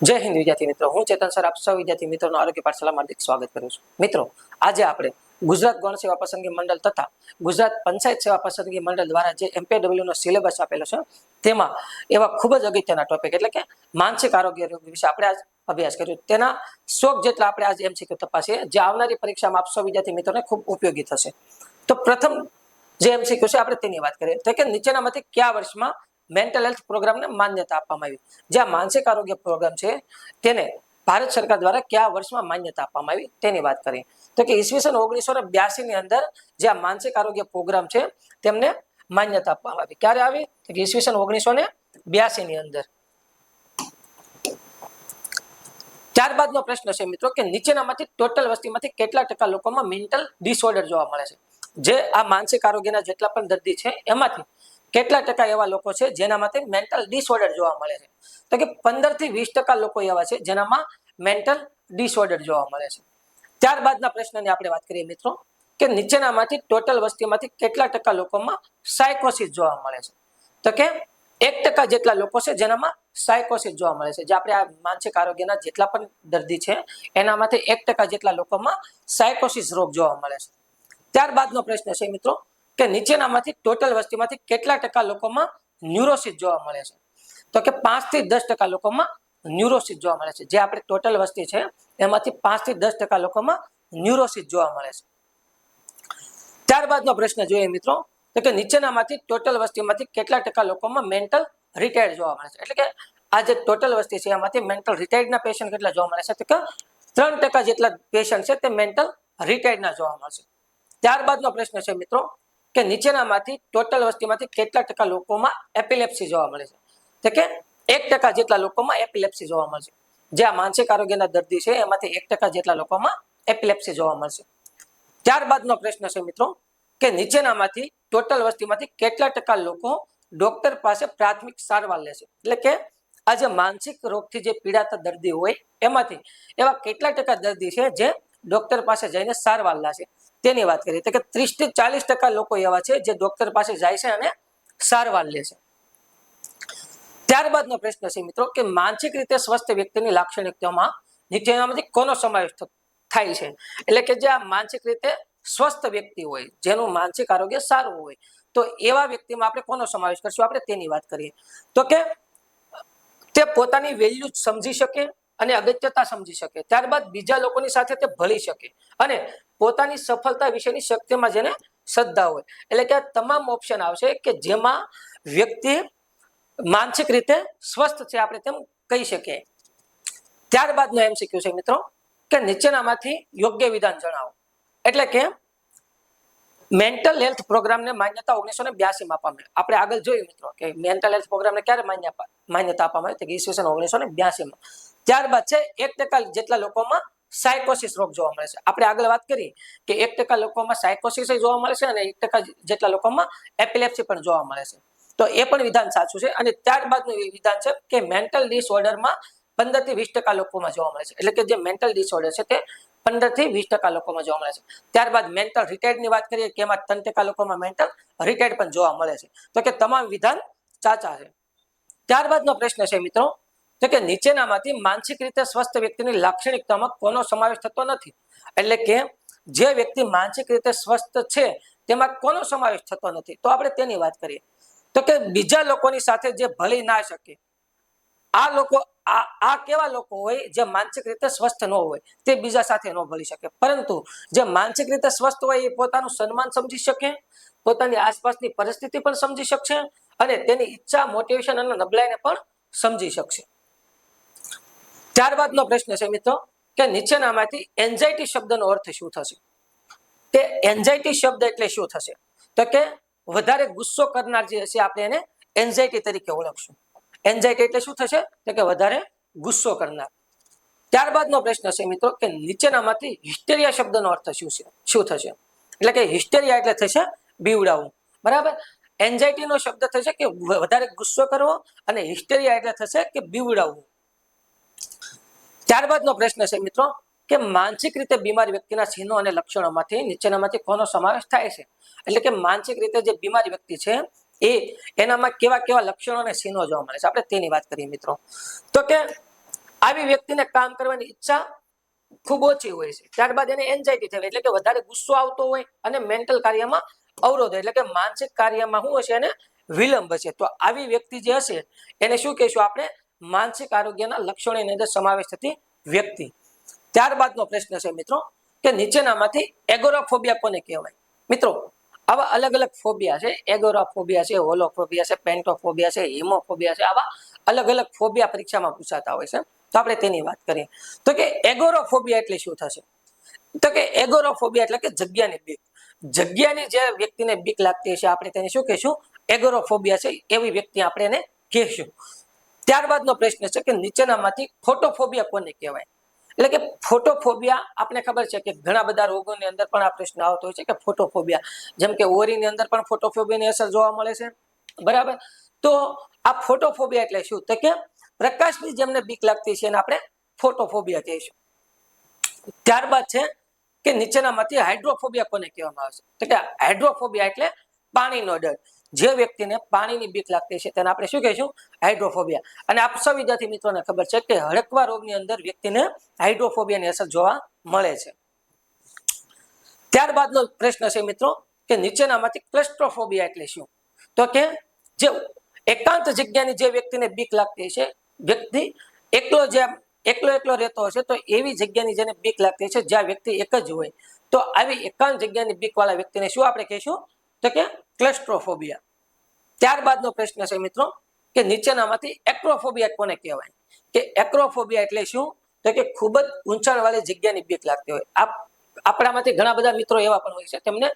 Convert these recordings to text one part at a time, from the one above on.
જય હિન્દ વિદ્યાર્થી મિત્રો, હું ચેતન સર આપ સૌ વિદ્યાર્થી મિત્રોનું આરોગ્ય પાઠશાળામાં હાર્દિક સ્વાગત કરું છું. મિત્રો, આજે આપણે ગુજરાત ગૌણ સેવા પસંદગી મંડળ તથા ગુજરાત પંચાયત સેવા પસંદગી મંડળ દ્વારા જે MPW નો સિલેબસ આપેલો છે તેમાં એવા ખૂબ જ અગત્યના ટોપિક એટલે કે માનસિક આરોગ્ય રોગ વિશે આપણે આજ અભ્યાસ કર્યો. તેના 100 જેટલા આપણે આજ MCQ તપાસીએ જે આવનારી પરીક્ષામાં આપ સૌ વિદ્યાર્થી મિત્રોને ખૂબ ઉપયોગી થશે. તો પ્રથમ જે MCQ છે આપણે તેની વાત કરીએ તો કે નીચેનામાંથી કયા વર્ષમાં મેન્ટલ હેલ્થ પ્રોગ્રામને માન્યતા આપવામાં આવી? જે માનસિક આરોગ્ય પ્રોગ્રામ છે તેને ભારત સરકાર દ્વારા કયા વર્ષમાં માન્યતા આપવામાં આવી તેની વાત કરીએ તો કે ઈસવીસન 1982 ની અંદર જે માનસિક આરોગ્ય પ્રોગ્રામ છે તેમને માન્યતા આપવામાં આવી. ક્યારે આવી? તો કે ઈસવીસન 1982 ની અંદર. ત્યારબાદનો પ્રશ્ન છે મિત્રો કે નીચેનામાંથી ટોટલ વસ્તીમાંથી કેટલા ટકા લોકોમાં મેન્ટલ ડિસઓર્ડર જોવા મળે છે? જે આ માનસિક આરોગ્યના જેટલા પણ દર્દી છે એમાંથી કેટલા ટકા એવા લોકો છે જેનામાંથી મેન્ટલ ડિસઓર્ડર જોવા મળે છે? તો કે 15 થી 20% લોકો એવા છે જેનામાં મેન્ટલ ડિસઓર્ડર જોવા મળે છે. ત્યારબાદના પ્રશ્નની આપણે વાત કરીએ મિત્રો કે નીચેનામાંથી ટોટલ વસ્તીમાંથી કેટલા ટકા લોકોમાં સાયકોસિસ જોવા મળે છે? તો કે 1% જેટલા લોકો છે જેનામાં સાયકોસિસ જોવા મળે છે. જે આપણે આ માનસિક આરોગ્યના જેટલા પણ દર્દી છે એનામાંથી 1% જેટલા લોકોમાં સાયકોસિસ રોગ જોવા મળે છે. ત્યારબાદનો પ્રશ્ન છે મિત્રો કે નીચેનામાંથી ટોટલ વસ્તીમાંથી કેટલા ટકા લોકોમાં ન્યુરોસિસ જોવા મળે છે? તો કે 5 થી 10% લોકોમાં ન્યુરોસિસ જોવા મળે છે. જે આપણે ટોટલ વસ્તી છે એમાંથી 5 થી 10% લોકોમાં ન્યુરોસિસ જોવા મળે છે. ત્યારબાદનો પ્રશ્ન જોઈએ મિત્રો તો કે નીચેનામાંથી ટોટલ વસ્તીમાંથી કેટલા ટકા લોકોમાં મેન્ટલ રિટાયર્ડ જોવા મળે છે? એટલે કે આ જે ટોટલ વસ્તી છે એમાંથી મેન્ટલ રિટાયર્ડના પેશન્ટ કેટલા જોવા મળે છે? તો કે 3% જેટલા પેશન્ટ છે તે મેન્ટલ રિટાયર્ડના જોવા મળશે. ત્યારબાદનો પ્રશ્ન છે મિત્રો કે નીચેનામાંથી ટોટલ વસ્તીમાંથી કેટલા ટકા લોકોમાં એપિલેપ્સી જોવા મળે છે? તો કે 1% જેટલા લોકોમાં એપિલેપ્સી જોવા મળશે. જે આ માનસિક આરોગ્યના દર્દી છે એમાંથી 1% જેટલા લોકોમાં એપિલેપ્સી જોવા મળશે. ત્યારબાદનો પ્રશ્ન છે મિત્રો કે નીચેનામાંથી ટોટલ વસ્તીમાંથી કેટલા ટકા લોકો ડોક્ટર પાસે પ્રાથમિક સારવાર લે છે? એટલે કે આ જે માનસિક રોગથી જે પીડાતા દર્દી હોય એમાંથી એવા કેટલા ટકા દર્દી છે જે ડોક્ટર પાસે જઈને સારવાર લે છે તેની વાત કરીએ તો કે 30 થી 40% લોકો એવા છે જે ડોક્ટર પાસે જાય છે અને સારવાર લે છે. ત્યારબાદનો પ્રશ્ન છે મિત્રો કે માનસિક રીતે સ્વસ્થ વ્યક્તિની લાક્ષણિકતાઓમાં નીચેનામાંથી કોનો સમાવેશ થાય છે? એટલે કે જે આ માનસિક રીતે સ્વસ્થ વ્યક્તિ હોય જેનું માનસિક આરોગ્ય સારું હોય તો એવા વ્યક્તિમાં આપણે કોનો સમાવેશ કરશું આપણે તેની વાત કરીએ તો કે તે પોતાની વેલ્યુ સમજી શકે અને અગત્યતા સમજી શકે. ત્યારબાદ બીજા લોકોની સાથે તે ભળી શકે અને પોતાની સફળતા વિશેની શક્તિમાં જેને શ્રદ્ધા હોય. એટલે કે આ તમામ ઓપ્શન આવશે કે જેમાં વ્યક્તિ માનસિક રીતે સ્વસ્થ છે આપણે તેમ કહી શકીએ. ત્યારબાદનો MCQ છે મિત્રો કે નીચેનામાંથી યોગ્ય વિધાન જણાવો. એટલે કે મેન્ટલ હેલ્થ પ્રોગ્રામને માન્યતા 1982 માં આપવામાં આવી. આપણે આગળ જોયું મિત્રો કે મેન્ટલ હેલ્થ પ્રોગ્રામને ક્યારે માન્યતા આપવામાં આવી? તો ઈસવીસન 1982 માં. ત્યારબાદ છે 1% જેટલા લોકોમાં સાયકોસિસ રોગ જોવા મળે છે. આપણે આગળ વાત કરી કે 1% લોકોમાં સાયકોસિસ જોવા મળે છે અને 1% જેટલા લોકોમાં એપિલેપ્સી પણ જોવા મળે છે. તો એ પણ વિધાન સાચું છે. અને ત્યારબાદનું વિધાન છે કે મેન્ટલ ડિસઓર્ડરમાં 15 થી 20% લોકોમાં જોવા મળે છે. એટલે કે જે મેન્ટલ ડિસઓર્ડર છે તે 15 થી 20% લોકોમાં જોવા મળે છે. ત્યારબાદ મેન્ટલ રિટાયર્ડની વાત કરીએ કે એમાં 3% લોકોમાં મેન્ટલ રિટાયર્ડ પણ જોવા મળે છે. તો કે તમામ વિધાન સાચા છે. ત્યારબાદનો પ્રશ્ન છે મિત્રો તો કે નીચેનામાંથી માનસિક રીતે સ્વસ્થ વ્યક્તિની લાક્ષણિકતામાં કોનો સમાવેશ થતો નથી? એટલે કે જે વ્યક્તિ માનસિક રીતે સ્વસ્થ છે તેમાં કોનો સમાવેશ થતો નથી? તો આપણે તેની વાત કરીએ તો કે બીજા લોકોની સાથે જે ભળી ના શકે. આ લોકો આ કેવા લોકો હોય જે માનસિક રીતે સ્વસ્થ ન હોય તે બીજા સાથે ન ભળી શકે, પરંતુ જે માનસિક રીતે સ્વસ્થ હોય એ પોતાનું સન્માન સમજી શકે, પોતાની આસપાસની પરિસ્થિતિ પણ સમજી શકશે અને તેની ઈચ્છા, મોટિવેશન અને નબળાઈને પણ સમજી શકશે. ત્યારબાદનો પ્રશ્ન છે મિત્રો કે નીચેનામાંથી એન્ઝાઇટી શબ્દનો અર્થ શું થશે? કે એન્ઝાઇટી શબ્દ એટલે શું થશે? તો કે વધારે ગુસ્સો કરનાર જે હશે આપણે એને એન્ઝાઇટી તરીકે ઓળખશું. એન્ઝાઇટી એટલે શું થશે? તો કે વધારે ગુસ્સો કરનાર. ત્યારબાદનો પ્રશ્ન છે મિત્રો કે નીચેનામાંથી હિસ્ટેરિયા શબ્દનો અર્થ શું થશે? એટલે કે હિસ્ટેરિયા એટલે થશે બીવડાવવું. બરાબર. એન્ઝાઇટીનો શબ્દ થશે કે વધારે ગુસ્સો કરવો અને હિસ્ટેરિયા એટલે થશે કે બીવડાવવું. ત્યારબાદનો પ્રશ્ન છે મિત્રો કે માનસિક રીતે બીમાર વ્યક્તિના ચિહ્નો અને લક્ષણોમાંથી નીચેનામાંથી કોનો સમાવેશ થાય છે? એટલે કે માનસિક રીતે જે બીમાર વ્યક્તિ છે એનામાં કેવા કેવા લક્ષણો અને ચિહ્નો જોવા મળે છે આપણે તેની વાત કરીએ મિત્રો. તો કે આવી વ્યક્તિને કામ કરવાની ઈચ્છા ખૂબ ઓછી હોય છે. ત્યારબાદ એને એન્ઝાયટી થવી એટલે કે વધારે ગુસ્સો આવતો હોય અને મેન્ટલ કાર્યમાં અવરોધ એટલે કે માનસિક કાર્યમાં શું હશે એને વિલંબ હશે. તો આવી વ્યક્તિ જે હશે એને શું કહીશું આપણે માનસિક આરોગ્યના લક્ષણોની અંદર સમાવેશ થતી વ્યક્તિ. ત્યારબાદનો પ્રશ્ન છે મિત્રો કે નીચેનામાંથી એગોરાફોબિયા કોને કહેવાય? મિત્રો આવા અલગ અલગ ફોબિયા છે. એગોરાફોબિયા છે, હોલોફોબિયા છે, પેન્ટોફોબિયા છે, હિમોફોબિયા છે. આવા અલગ અલગ ફોબિયા પરીક્ષામાં પૂછાતા હોય છે. તો આપણે તેની વાત કરીએ તો કે એગોરાફોબિયા એટલે શું થશે? તો કે એગોરાફોબિયા એટલે કે જગ્યાની બીક. જગ્યાની જે વ્યક્તિને બીક લાગતી હશે આપણે તેને શું કહીશું? એગોરાફોબિયા છે એવી વ્યક્તિ આપણે એને કહીશું. ત્યારબાદનો પ્રશ્ન છે કે નીચેનામાંથી ફોટોફોબિયા કોને કહેવાય? એટલે કે ફોટોફોબિયા આપણે ખબર છે કે ઘણા બધા રોગોની અંદર પણ આ પ્રશ્ન આવતો હોય છે કે ફોટોફોબિયા, જેમ કે ઓરીની અંદર પણ ફોટોફોબિયાની અસર જોવા મળે છે, બરાબર? તો આ ફોટોફોબિયા એટલે શું? તો કે પ્રકાશની જેમને બીક લાગતી છે એને આપણે ફોટોફોબિયા કહીશું. ત્યારબાદ છે કે નીચેનામાંથી હાઇડ્રોફોબિયા કોને કહેવામાં આવે છે? તો કે હાઇડ્રોફોબિયા એટલે પાણીનો ડર. જે વ્યક્તિને પાણીની બીક લાગતી છે તેને આપણે શું કહીશું? હાઇડ્રોફોબિયા. અને આપ સૌ વિદ્યાર્થી મિત્રોને ખબર છે કે હડકવા રોગની અંદર વ્યક્તિને હાઇડ્રોફોબિયાની અસર જોવા મળે છે. ત્યારબાદનો પ્રશ્ન છે મિત્રો કે નીચેનામાંથી ક્લસ્ટ્રોફોબિયા એટલે શું? તો કે જે એકાંત જગ્યાની જે વ્યક્તિને બીક લાગતી છે, વ્યક્તિ એકલો રહેતો હશે તો એવી જગ્યાની જેને બીક લાગતી છે જ્યાં વ્યક્તિ એક જ હોય, તો આવી એકાંત જગ્યાની બીક વાળા વ્યક્તિને શું આપણે કહીશું? તો કે ક્લસ્ટ્રોફોબિયા. ત્યારબાદનો પ્રશ્ન છે મિત્રો કે નીચેનામાંથી એક્રોફોબિયા કોને કહેવાય? કે એક્રોફોબિયા એટલે શું? તો કે ખૂબ જ ઊંચાણવાળી જગ્યાની બીક લાગતી હોય. આપણામાંથી ઘણા બધા મિત્રો એવા પણ હોય છે તેમને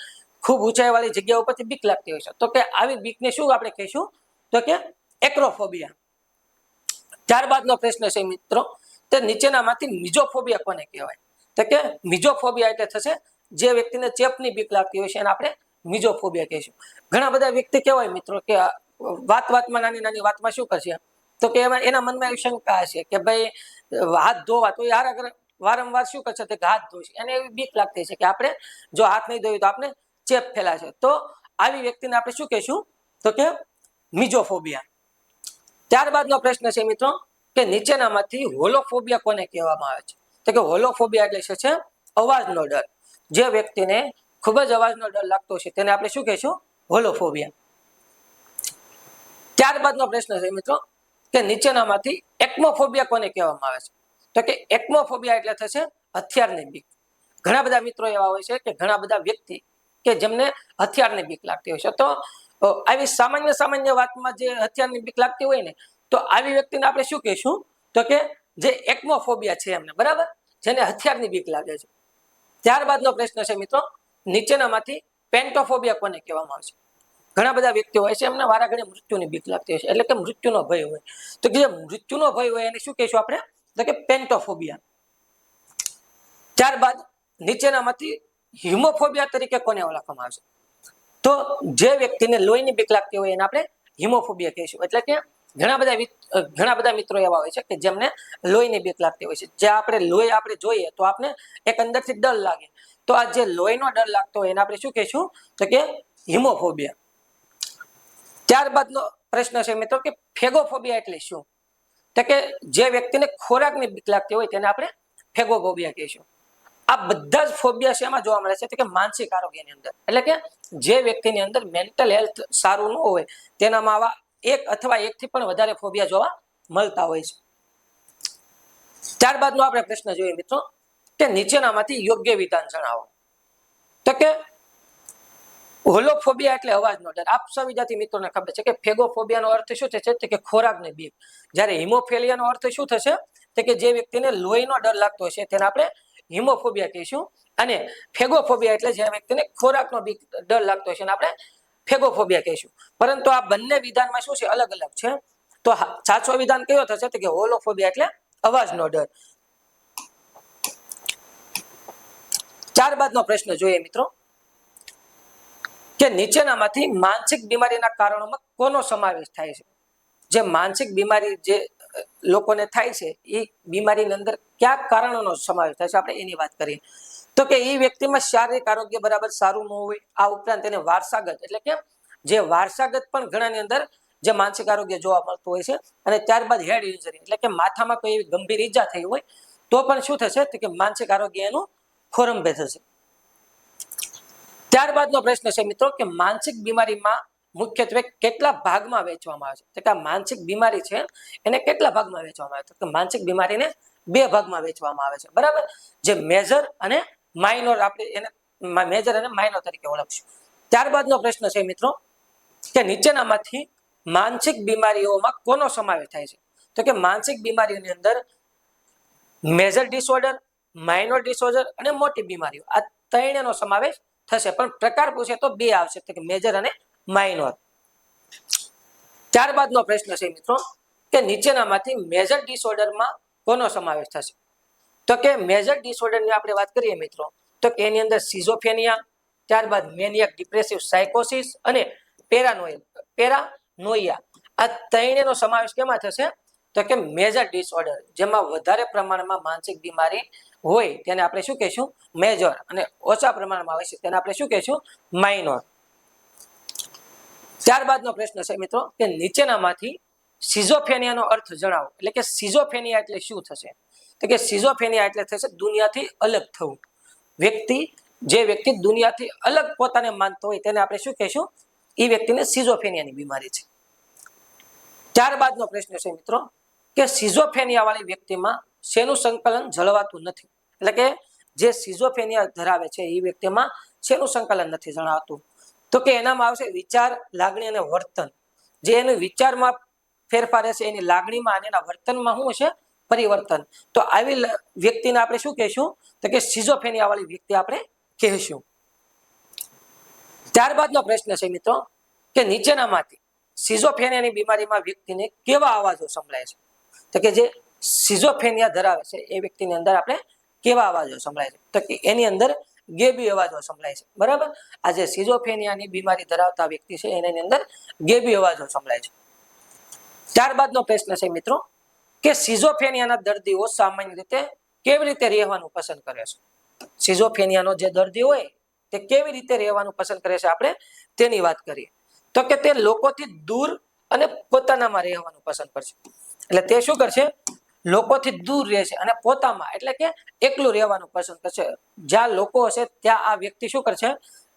ખૂબ ઊંચાઈવાળી જગ્યા ઉપરથી બીક લાગતી હોય છે. તો કે આવી બીકને શું આપણે કહીશું? તો કે એક્રોફોબિયા. ત્યારબાદનો પ્રશ્ન છે મિત્રો તે નીચેનામાંથી મિઝોફોબિયા કોને કહેવાય? તો કે મિઝોફોબિયા એટલે થશે જે વ્યક્તિને ચેપની બીક લાગતી હોય છે એને આપણે મિઝોફોબિયા કહીશું. ઘણા બધા વ્યક્તિ કહેવાય મિત્રો કે વાતમાં નાની નાની વાતમાં શું કરશે? તો કે એના મનમાં એવી શંકા હશે કે ભાઈ હાથ ધોવા તો યાર અગર વારંવાર શું કરશે? તો હાથ ધોશે. એને એવી બીક લાગતી છે કે આપણે જો હાથ નહીં ધોઈએ તો આપણે ચેપ ફેલાશે. તો આવી વ્યક્તિને આપણે શું કહીશું? તો કે મિઝોફોબિયા. ત્યારબાદનો પ્રશ્ન છે મિત્રો કે નીચેનામાંથી હોલોફોબિયા કોને કહેવામાં આવે છે? તો કે હોલોફોબિયા એટલે શું છે? અવાજનો ડર. જે વ્યક્તિને ખૂબ જ અવાજનો ડર લાગતો છે તેને આપણે શું કહીશું? હોલોફોબિયા. ત્યારબાદનો પ્રશ્ન છે મિત્રો કે નીચેનામાંથી એક્મોફોબિયા કોને કહેવામાં આવે છે? તો કે એક્મોફોબિયા એટલે થશે હથિયારની બીક. ઘણા બધા મિત્રો એવા હોય છે કે ઘણા બધા વ્યક્તિ કે જેમને હથિયારની બીક લાગતી હોય છે. તો આવી સામાન્ય વાતમાં જે હથિયારની બીક લાગતી હોય ને, તો આવી વ્યક્તિને આપણે શું કહીશું? તો કે જે એક્મોફોબિયા છે એમને, બરાબર, જેને હથિયારની બીક લાગે છે. ત્યારબાદનો પ્રશ્ન છે મિત્રો નીચેનામાંથી પેન્ટોફોબિયા કોને કહેવામાં આવે છે? ઘણા બધા વ્યક્તિઓ હોય છે એમને વારાઘડી મૃત્યુની બીક લાગતી હોય છે, એટલે કે મૃત્યુનો ભય હોય. તો જે મૃત્યુનો ભય હોય એને શું કહીશું આપણે? તો કે પેન્ટોફોબિયા. ત્યારબાદ નીચેનામાંથી હિમોફોબિયા તરીકે કોને ઓળખવામાં આવે છે? તો જે વ્યક્તિને લોહીની બીક લાગતી હોય એને આપણે હિમોફોબિયા કહીશું. એટલે કે ઘણા બધા મિત્રો એવા હોય છે કે જેમને લોહીની બીક લાગતી હોય છે. જે લોહી આપણે જોઈએ તો આપણે એક અંદરથી ડર લાગે. તો આ જે લોહીનો ડર લાગતો હોય એને આપણે શું કહીશું? તો કે હિમોફોબિયા. ત્યારબાદનો પ્રશ્ન છે મિત્રો કે ફેગોફોબિયા એટલે શું? તો કે જે વ્યક્તિને ખોરાકની બીક લાગતી હોય તેને આપણે ફેગોફોબિયા કહીશું. આ બધા જ ફોબિયા છે એમાં જોવા મળે છે કે માનસિક આરોગ્યની અંદર. એટલે કે જે વ્યક્તિની અંદર મેન્ટલ હેલ્થ સારું ન હોય તેનામાં આવા એક અથવા એકથી પણ વધારે ફોબિયા જોવા મળતા હોય છે. ત્યારબાદનો આપણે પ્રશ્ન જોઈએ મિત્રો કે નીચેનામાંથી યોગ્ય વિધાન જણાવો. તો કે હોલોફોબિયા એટલે અવાજનો ડર. આપ સૌ વિદ્યાર્થી મિત્રોને ખબર છે કે ફેગોફોબિયાનો અર્થ શું થશે? તો કે ખોરાકની બીક. જ્યારે હિમોફિલિયાનો અર્થ શું થશે? તો કે જે વ્યક્તિને લોહીનો ડર લાગતો હશે તેને આપણે હિમોફોબિયા કહીશું. અને ફેગોફોબિયા એટલે જે વ્યક્તિને ખોરાકનો ડર લાગતો હશે એને આપણે ફેગોફોબિયા કહીશું. પરંતુ આ બંને વિધાનમાં શું છે? અલગ અલગ છે. તો સાચો વિધાન કયો થશે? તો કે હોલોફોબિયા એટલે અવાજનો ડર. ત્યારબાદનો પ્રશ્ન જોઈએ મિત્રો કે નીચેનામાંથી માનસિક બીમારીના કારણોમાં કોનો સમાવેશ થાય છે? જે માનસિક બીમારી જે લોકોને થાય છે એ બીમારીની અંદર કયા કારણોનો સમાવેશ થાય છે આપણે એની વાત કરીએ તો કે એ વ્યક્તિમાં શારીરિક આરોગ્ય બરાબર સારું ન હોય. આ ઉપરાંત તેને વારસાગત એટલે કે જે વારસાગત પણ ઘણાની અંદર જે માનસિક આરોગ્ય જોવા મળતું હોય છે. અને ત્યારબાદ હેડ ઇન્જરી એટલે કે માથામાં કોઈ એવી ગંભીર ઈજા થઈ હોય તો પણ શું થશે તો કે માનસિક આરોગ્ય એનું ખોરંભે થશે. ત્યારબાદનો પ્રશ્ન છે મિત્રો કે માનસિક બીમારીમાં મુખ્યત્વે કેટલા ભાગમાં વહેંચવામાં આવે છે? તો કે માનસિક બીમારી છે એને કેટલા ભાગમાં વહેંચવામાં આવે છે? તો માનસિક બીમારીને બે ભાગમાં વહેંચવામાં આવે છે, બરાબર. જે મેજર અને માઇનોર, આપણે એને મેજર અને માઇનોર તરીકે ઓળખશું. ત્યારબાદનો પ્રશ્ન છે મિત્રો કે નીચેનામાંથી માનસિક બીમારીઓમાં કોનો સમાવેશ થાય છે? તો કે માનસિક બીમારીઓની અંદર મેજર ડિસઓર્ડર, માઇનોર ડિસઓર્ડર અને મોટી બીમારીઓ, આ ત્રણેયનો સમાવેશ થશે. પણ પ્રકાર પૂછે તો બે આવશે, તો કે મેજર અને માઇનોર. ત્યારબાદનો પ્રશ્ન છે મિત્રો કે નીચેનામાંથી મેજર ડિસઓર્ડરમાં કોનો સમાવેશ થશે? તો કે મેજર ડિસઓર્ડરની આપણે વાત કરીએ મિત્રો તો કે એની અંદર સિઝોફેનિયા, ત્યારબાદ મેનિયક ડિપ્રેસિવ સાયકોસિસ અને પેરાનોઇયા, આ ત્રણેયનો સમાવેશ કેમાં થશે? તો કે મેજર ડિસઓર્ડર, જેમાં વધારે પ્રમાણમાં માનસિક બીમારી હોય તેને આપણે શું કહીશું? મેજર, અને ઓછા પ્રમાણમાં હોય છે તેને આપણે શું કહીશું? માઇનોર. ત્યારબાદનો પ્રશ્ન છે મિત્રો કે નીચેનામાંથી સિઝોફેનિયાનો અર્થ જણાવો. એટલે કે સિઝોફેનિયા એટલે શું થશે? તો કે સિઝોફેનિયા એટલે થશે દુનિયાથી અલગ થવું. જે વ્યક્તિ દુનિયાથી અલગ પોતાને માનતો હોય તેને આપણે શું કહીશું? એ વ્યક્તિને સિઝોફેનિયાની બીમારી છે. ત્યારબાદનો પ્રશ્ન છે મિત્રો કે સિઝોફેનિયા વાળી વ્યક્તિમાં શેનું સંકલન જળવાતું નથી? એટલે કે જે સિઝોફેનિયા ધરાવે છે એ વ્યક્તિમાં શેનું સંકલન નથી જણાવતું? તો કે એનામાં આવશે વિચાર, લાગણી અને વર્તન. જે એનું વિચારમાં ફેરફાર હશે, એની લાગણીમાં અને એના વર્તનમાં શું હશે? પરિવર્તન. તો આવી વ્યક્તિને આપણે શું કહીશું? તો કે સિઝોફેનિયા વાળી વ્યક્તિ આપણે કહીશું. ત્યારબાદનો પ્રશ્ન છે મિત્રો કે નીચેનામાંથી સિઝોફેનિયાની બીમારીમાં વ્યક્તિને કેવા અવાજો સંભળાય છે? તો કે જે સિઝોફેનિયા ધરાવે છે એ વ્યક્તિની અંદર આપણે કેવા અવાજો સંભળાય છે? તો કે એની અંદર ગેબી અવાજો સંભળાય છે, બરાબર. આ જે સિઝોફેનિયાની બીમારી ધરાવતા વ્યક્તિ છે એની અંદર ગેબી અવાજો સંભળાય છે. ત્યારબાદનો પ્રશ્ન છે મિત્રો કે સિઝોફેનિયાના દર્દીઓ સામાન્ય રીતે કેવી રીતે રહેવાનું પસંદ કરે છે? સિઝોફેનિયાનો જે દર્દી હોય તે કેવી રીતે રહેવાનું પસંદ કરે છે આપણે તેની વાત કરીએ તો કે તે લોકોથી દૂર અને પોતાનામાં રહેવાનું પસંદ કરશે. એટલે તે શું કરશે? લોકોથી દૂર રહેશે અને પોતામાં એટલે કે એકલું રહેવાનું પસંદ કરશે. જ્યાં લોકો હશે ત્યાં આ વ્યક્તિ શું કરશે?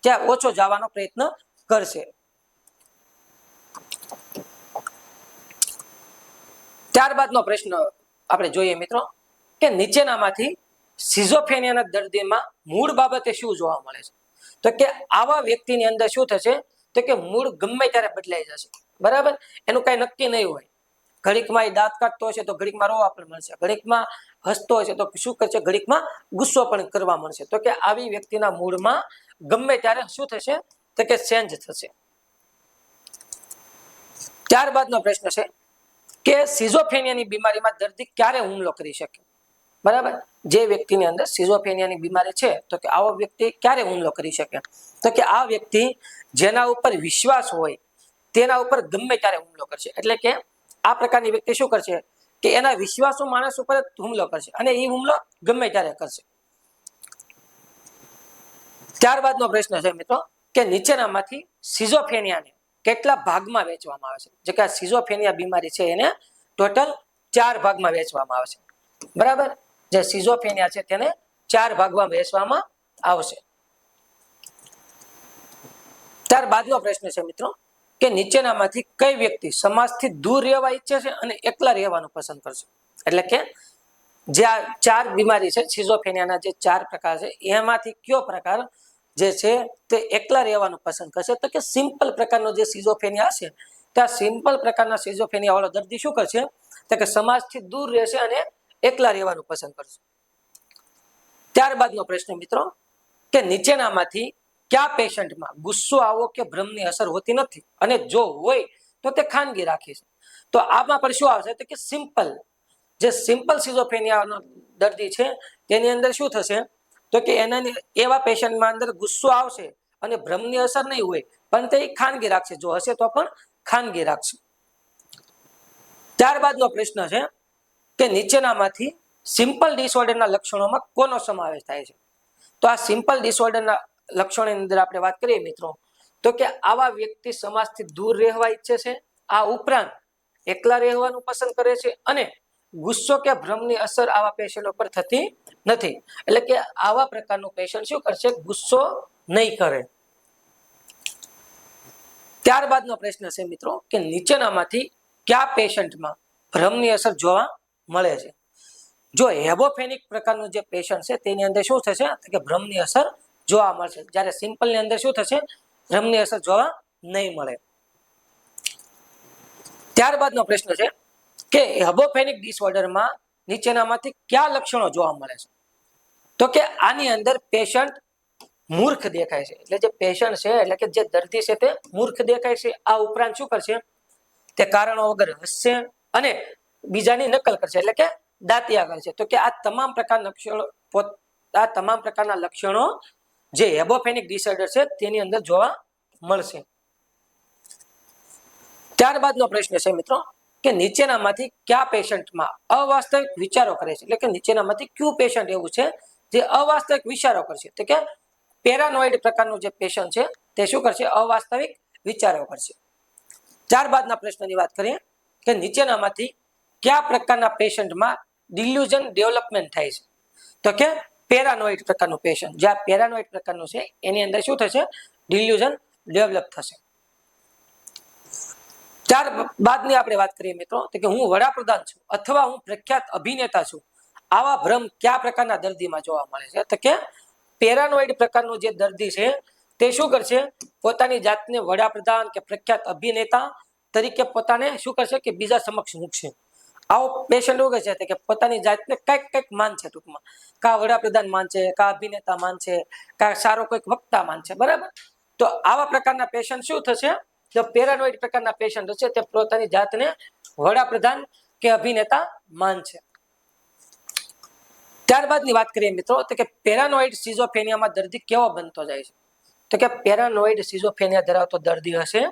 ત્યાં ઓછો જવાનો પ્રયત્ન કરશે. ત્યારબાદનો પ્રશ્ન આપણે જોઈએ મિત્રો કે નીચેનામાંથી સિઝોફેનિયાના દર્દીમાં મૂળ બાબતે શું જોવા મળે છે? તો કે આવા વ્યક્તિની અંદર શું થશે? તો કે મૂળ ગમે ત્યારે બદલાઈ જશે, બરાબર. એનું કઈ નક્કી નહીં હોય. ઘડીકમાં એ દાંત કાઢતો હશે તો ઘડીકમાં રોવા પણ મળશે, ઘડીકમાં હસતો હશે તો શું કરશે? ઘડીકમાં ગુસ્સો પણ કરવા મળશે. તો કે આવી વ્યક્તિના મૂળમાં ગમે ત્યારે શું થશે? તો કે ચેન્જ થશે. ત્યારબાદનો પ્રશ્ન છે કે સિઝોફેનિયાની બીમારીમાં દર્દી ક્યારે હુમલો કરી શકે? બરાબર. જે વ્યક્તિની અંદર સિઝોફેનિયાની બીમારી છે તો કે આવો વ્યક્તિ ક્યારે હુમલો કરી શકે? તો કે આ વ્યક્તિ જેના ઉપર વિશ્વાસ હોય તેના ઉપર ગમે ત્યારે હુમલો કરશે. એટલે કે આ પ્રકારની વ્યક્તિ શું કરશે? કે એના વિશ્વાસુ માણસ ઉપર હુમલો કરશે અને એ હુમલો ગમે ત્યારે કરશે. ત્યારબાદનો પ્રશ્ન છે મિત્રો કે નીચેનામાંથી સિઝોફેનિયાને કેટલા ભાગમાં વહેંચવામાં આવે છે? જે કે સિઝોફેનિયા બીમારી છે એને ટોટલ 4 ભાગમાં વહેંચવામાં આવે છે, બરાબર. જે સિઝોફેનિયા છે તેને 4 ભાગમાં વહેંચવામાં આવશે. ત્યારબાદનો પ્રશ્ન છે મિત્રો કે નીચેનામાંથી કઈ વ્યક્તિ સમાજથી દૂર રહેવા ઈચ્છે છે અને એકલા રહેવાનું પસંદ કરશે? એટલે કે જે આ 4 બીમારી છે સિઝોફેનિયાના જે 4 પ્રકાર છે એમાંથી કયો પ્રકાર જે છે તે એકલા રહેવાનું પસંદ કરશે? તો કે સિમ્પલ પ્રકારનો જે સિઝોફેનિયા હશે ત્યાં સિમ્પલ પ્રકારના સિઝોફેનિયા વાળો દર્દી શું કરશે? તો કે સમાજથી દૂર રહેશે અને એકલા રહેવાનું પસંદ કરશે. ત્યારબાદનો પ્રશ્ન મિત્રો કે નીચેનામાંથી કયા પેશન્ટમાં ગુસ્સો આવવો કે ભ્રમની અસર હોતી નથી અને જો હોય તો તે ખાનગી રાખે છે? તો આમાં પણ શું આવશે? તો કે સિમ્પલ, જે સિમ્પલ સિઝોફેનિયાનો દર્દી છે તેની અંદર શું થશે? તો કે એવા પેશન્ટમાં અંદર ગુસ્સો આવશે અને ભ્રમની અસર નહીં હોય પણ તે ખાનગી રાખશે, જો હશે તો પણ ખાનગી રાખશે. ત્યારબાદનો પ્રશ્ન છે કે નીચેનામાંથી સિમ્પલ ડિસઓર્ડરના લક્ષણોમાં કોનો સમાવેશ થાય છે? તો આ સિમ્પલ ડિસઓર્ડરના લક્ષણોની અંદર આપણે વાત કરીએ મિત્રો તો કે આવા વ્યક્તિ સમાજથી દૂર રહેવા ઈચ્છે છે આ ઉપરાંત એકલા રહેવાનું પસંદ કરે છે અને ગુસ્સો કે ભ્રમની અસર આવા પેશન્ટ પર થતી નથી. એટલે કે આવા પ્રકારનું પેશન્ટ શું કરશે? ગુસ્સો નહીં કરે. ત્યારબાદનો પ્રશ્ન છે મિત્રો કે નીચેનામાંથી કયા પેશન્ટમાં ભ્રમની અસર જોવા મળે છે? જો હેબોફેનિક પ્રકારનું જે પેશન્ટ છે તેની અંદર શું થશે કે ભ્રમની અસર જોવા મળશે, જ્યારે સિમ્પલની અંદર શું થશે? ભ્રમની અસર જોવા નહીં મળે. ત્યારબાદનો પ્રશ્ન છે કે હેબોફેનિક ડિસઓર્ડરમાં નીચેનામાંથી કયા લક્ષણો જોવા મળે છે? તો કે આની અંદર પેશન્ટ મૂર્ખ દેખાય છે. એટલે જે પેશન્ટ છે એટલે કે જે દર્દી છે તે મૂર્ખ દેખાય છે. આ ઉપરાંત શું કરશે? તે કારણો વગર હસશે અને બીજાની નકલ કરશે, એટલે કે દાંતિયા કરશે. તો કે આ તમામ પ્રકારના લક્ષણો જે હેબોફેનિક ડિસઓર્ડર છે તેની અંદર જોવા મળશે. ત્યારબાદનો પ્રશ્ન છે મિત્રો કે નીચેનામાંથી કયા પેશન્ટમાં અવાસ્તવિક વિચારો કરે છે? એટલે કે નીચેનામાંથી કયું પેશન્ટ એવું છે જે અવાસ્તવિક વિચારો કરશે? તો કે પેરાનોઇડ પ્રકારનું જે પેશન્ટ છે તે શું કરશે? અવાસ્તવિક વિચારો કરશે. ત્યારબાદના પ્રશ્નની વાત કરીએ કે નીચેનામાંથી કયા પ્રકારના પેશન્ટમાં ડિલ્યુઝન ડેવલપમેન્ટ થાય છે? તો કે પેરાનોઇડ પ્રકારનું પેશન્ટ, જે આ પેરાનોઇડ પ્રકારનું છે એની અંદર શું થશે? ડિલ્યુઝન ડેવલપ થશે. ત્યારબાદની આપણે વાત કરીએ મિત્રો તો કે હું વડાપ્રધાન છું અથવા હું પ્રખ્યાત અભિનેતા છું, આવા ભ્રમ કયા પ્રકારના દર્દીમાં જોવા મળે છે? તો કે પેરાનોઇડ પ્રકારનું જે દર્દી છે તે શું કરશે? પોતાની જાતને વડાપ્રધાન કે પ્રખ્યાત અભિનેતા તરીકે પોતાને શું કરશે કે બીજા સમક્ષ મૂકશે. આવો પેશન્ટ એવું છે કે પોતાની જાતને કંઈક માનશે, ટૂંકમાં કા વડાપ્રધાન માનશે, કા અભિનેતા માનશે, કા સારો કોઈક વક્તા માનશે, બરાબર? તો આવા પ્રકારના પેશન્ટ શું થશે? જો પેરાનોઇડ પ્રકારના પેશન્ટ હશે તે પોતાની જાતને વડાપ્રધાન કે અભિનેતા માનશે. ત્યારબાદની વાત કરીએ મિત્રો તો કે પેરાનોઇડ સિઝોફેનિયામાં દર્દી કેવો બનતો જાય છે? તો કે પેરાનોઇડ સિઝોફેનિયા ધરાવતો દર્દી હશે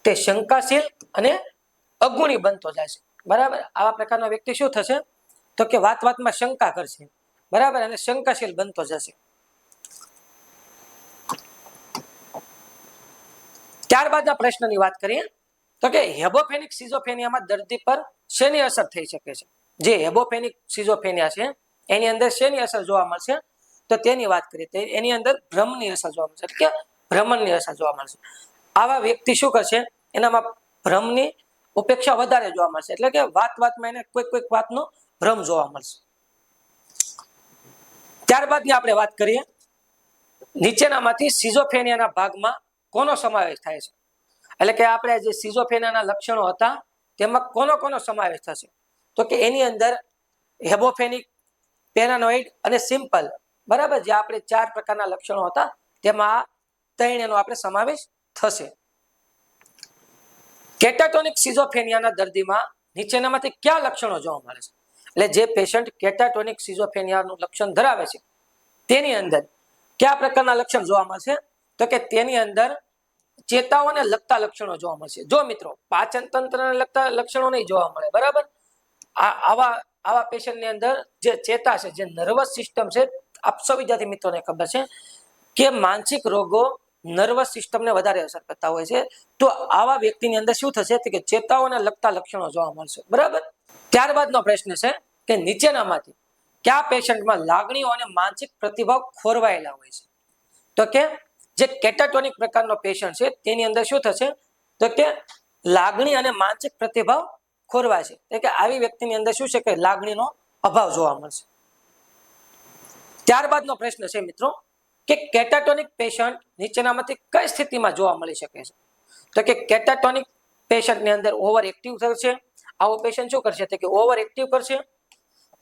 તે શંકાશીલ અને અગુણી બનતો જાય છે, બરાબર? આવા પ્રકારનો વ્યક્તિ શું થશે? તો કે વાતમાં શંકા કરશે, બરાબર, અને શંકાશીલ બનતો જશે. ત્યારબાદના પ્રશ્નની વાત કરીએ તો કે હેબોફેનિક સિઝોફેનિયામાં દર્દી પર શેની અસર થઈ શકે છે? જે હેબોફેનિક સિઝોફેનિયા છે એની અંદર શેની અસર જોવા મળશે? તો તેની વાત કરીએ તો એની અંદર ભ્રમની અસર જોવા મળશે, એટલે કે ભ્રમણની અસર જોવા મળશે. આવા વ્યક્તિ શું કરશે? એનામાં ભ્રમની ઉપેક્ષા વધારે જોવા મળશે, એટલે કે વાતમાં એને કોઈક વાતનો ભ્રમ જોવા મળશે. ત્યારબાદની આપણે વાત કરીએ નીચેનામાંથી સિઝોફેનિયાના ભાગમાં કોનો સમાવેશ થાય છે? એટલે કે આપણે જે સિઝોફેનિયાના લક્ષણો હતા તેમાં કોનો સમાવેશ થશે? તો કે એની અંદર હેબોફેનિક, પેરાનોઇડ અને સિમ્પલ, બરાબર, જે આપણે 4 પ્રકારના લક્ષણો હતા તેમાં 3 એનો આપણે સમાવેશ થશે. કેટાટોનિક સિઝોફેનિયાના દર્દીમાં નીચેનામાંથી કયા લક્ષણો જોવા મળે છે? એટલે જે પેશન્ટ કેટાટોનિક સિઝોફેનિયાનું લક્ષણ ધરાવે છે તેની અંદર કયા પ્રકારના લક્ષણ જોવા મળશે? તો કે તેની અંદર ચેતાઓને લગતા લક્ષણો જોવા મળશે. જો મિત્રો પાચન તંત્રને લગતા લક્ષણો નહીં જોવા મળે, બરાબર? આવા પેશન્ટની અંદર જે ચેતા છે, જે નર્વસ સિસ્ટમ છે, આપ સૌ વિદ્યાર્થી મિત્રોને ખબર છે કે માનસિક રોગો નર્વસ સિસ્ટમને વધારે અસર કરતા હોય છે. તો આવા વ્યક્તિની અંદર શું થશે કે ચેતાઓને લગતા લક્ષણો જોવા મળશે, બરાબર? ત્યારબાદનો પ્રશ્ન છે કે નીચેનામાંથી કયા પેશન્ટમાં લાગણીઓ અને માનસિક પ્રતિભાવ ખોરવાયેલા હોય છે? તો કે જે કેટાટોનિક પ્રકારનો પેશન્ટ છે તેની અંદર શું થશે? તો કે લાગણી અને માનસિક પ્રતિભાવ ખોરવાય છે, એટલે કે આવી વ્યક્તિની અંદર શું છે કે લાગણીનો અભાવ જોવા મળશે. ત્યારબાદનો પ્રશ્ન છે મિત્રો કે કેટાટોનિક પેશન્ટ નીચેનામાંથી કઈ સ્થિતિમાં જોવા મળી શકે છે? તો કે કેટાટોનિક પેશન્ટની અંદર ઓવર એક્ટિવ થશે. આવો પેશન્ટ શું કરશે? તો કે ઓવર એક્ટિવ કરશે.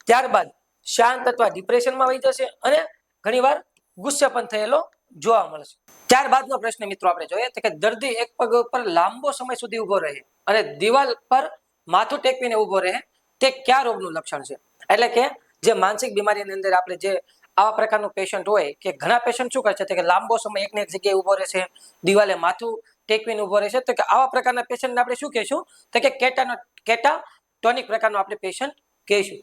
ત્યારબાદ શાંત અથવા ડિપ્રેશનમાં વહી જશે અને ઘણીવાર ગુસ્સે પણ થયેલો જોવા મળશે. ત્યારબાદનો પ્રશ્ન મિત્રો આપણે જોઈએ તો કે દર્દી એક પગ ઉપર લાંબો સમય સુધી ઊભો રહે અને દિવાલ પર માથું ટેકવીને ઊભો રહે તે કયા રોગનું લક્ષણ છે? એટલે કે જે માનસિક બીમારીની અંદર આપણે જે આવા પ્રકારનું પેશન્ટ હોય કે ઘણા પેશન્ટ શું કરે છે કે લાંબો સમય એકને એક જગ્યાએ ઊભો રહેશે, દિવાલે માથું ટેકવીને ઊભો રહેશે, તો કે આવા પ્રકારના પેશન્ટને આપણે શું કહીશું? તો કે કેટાટોનિક પ્રકારનો આપણે પેશન્ટ કહીશું.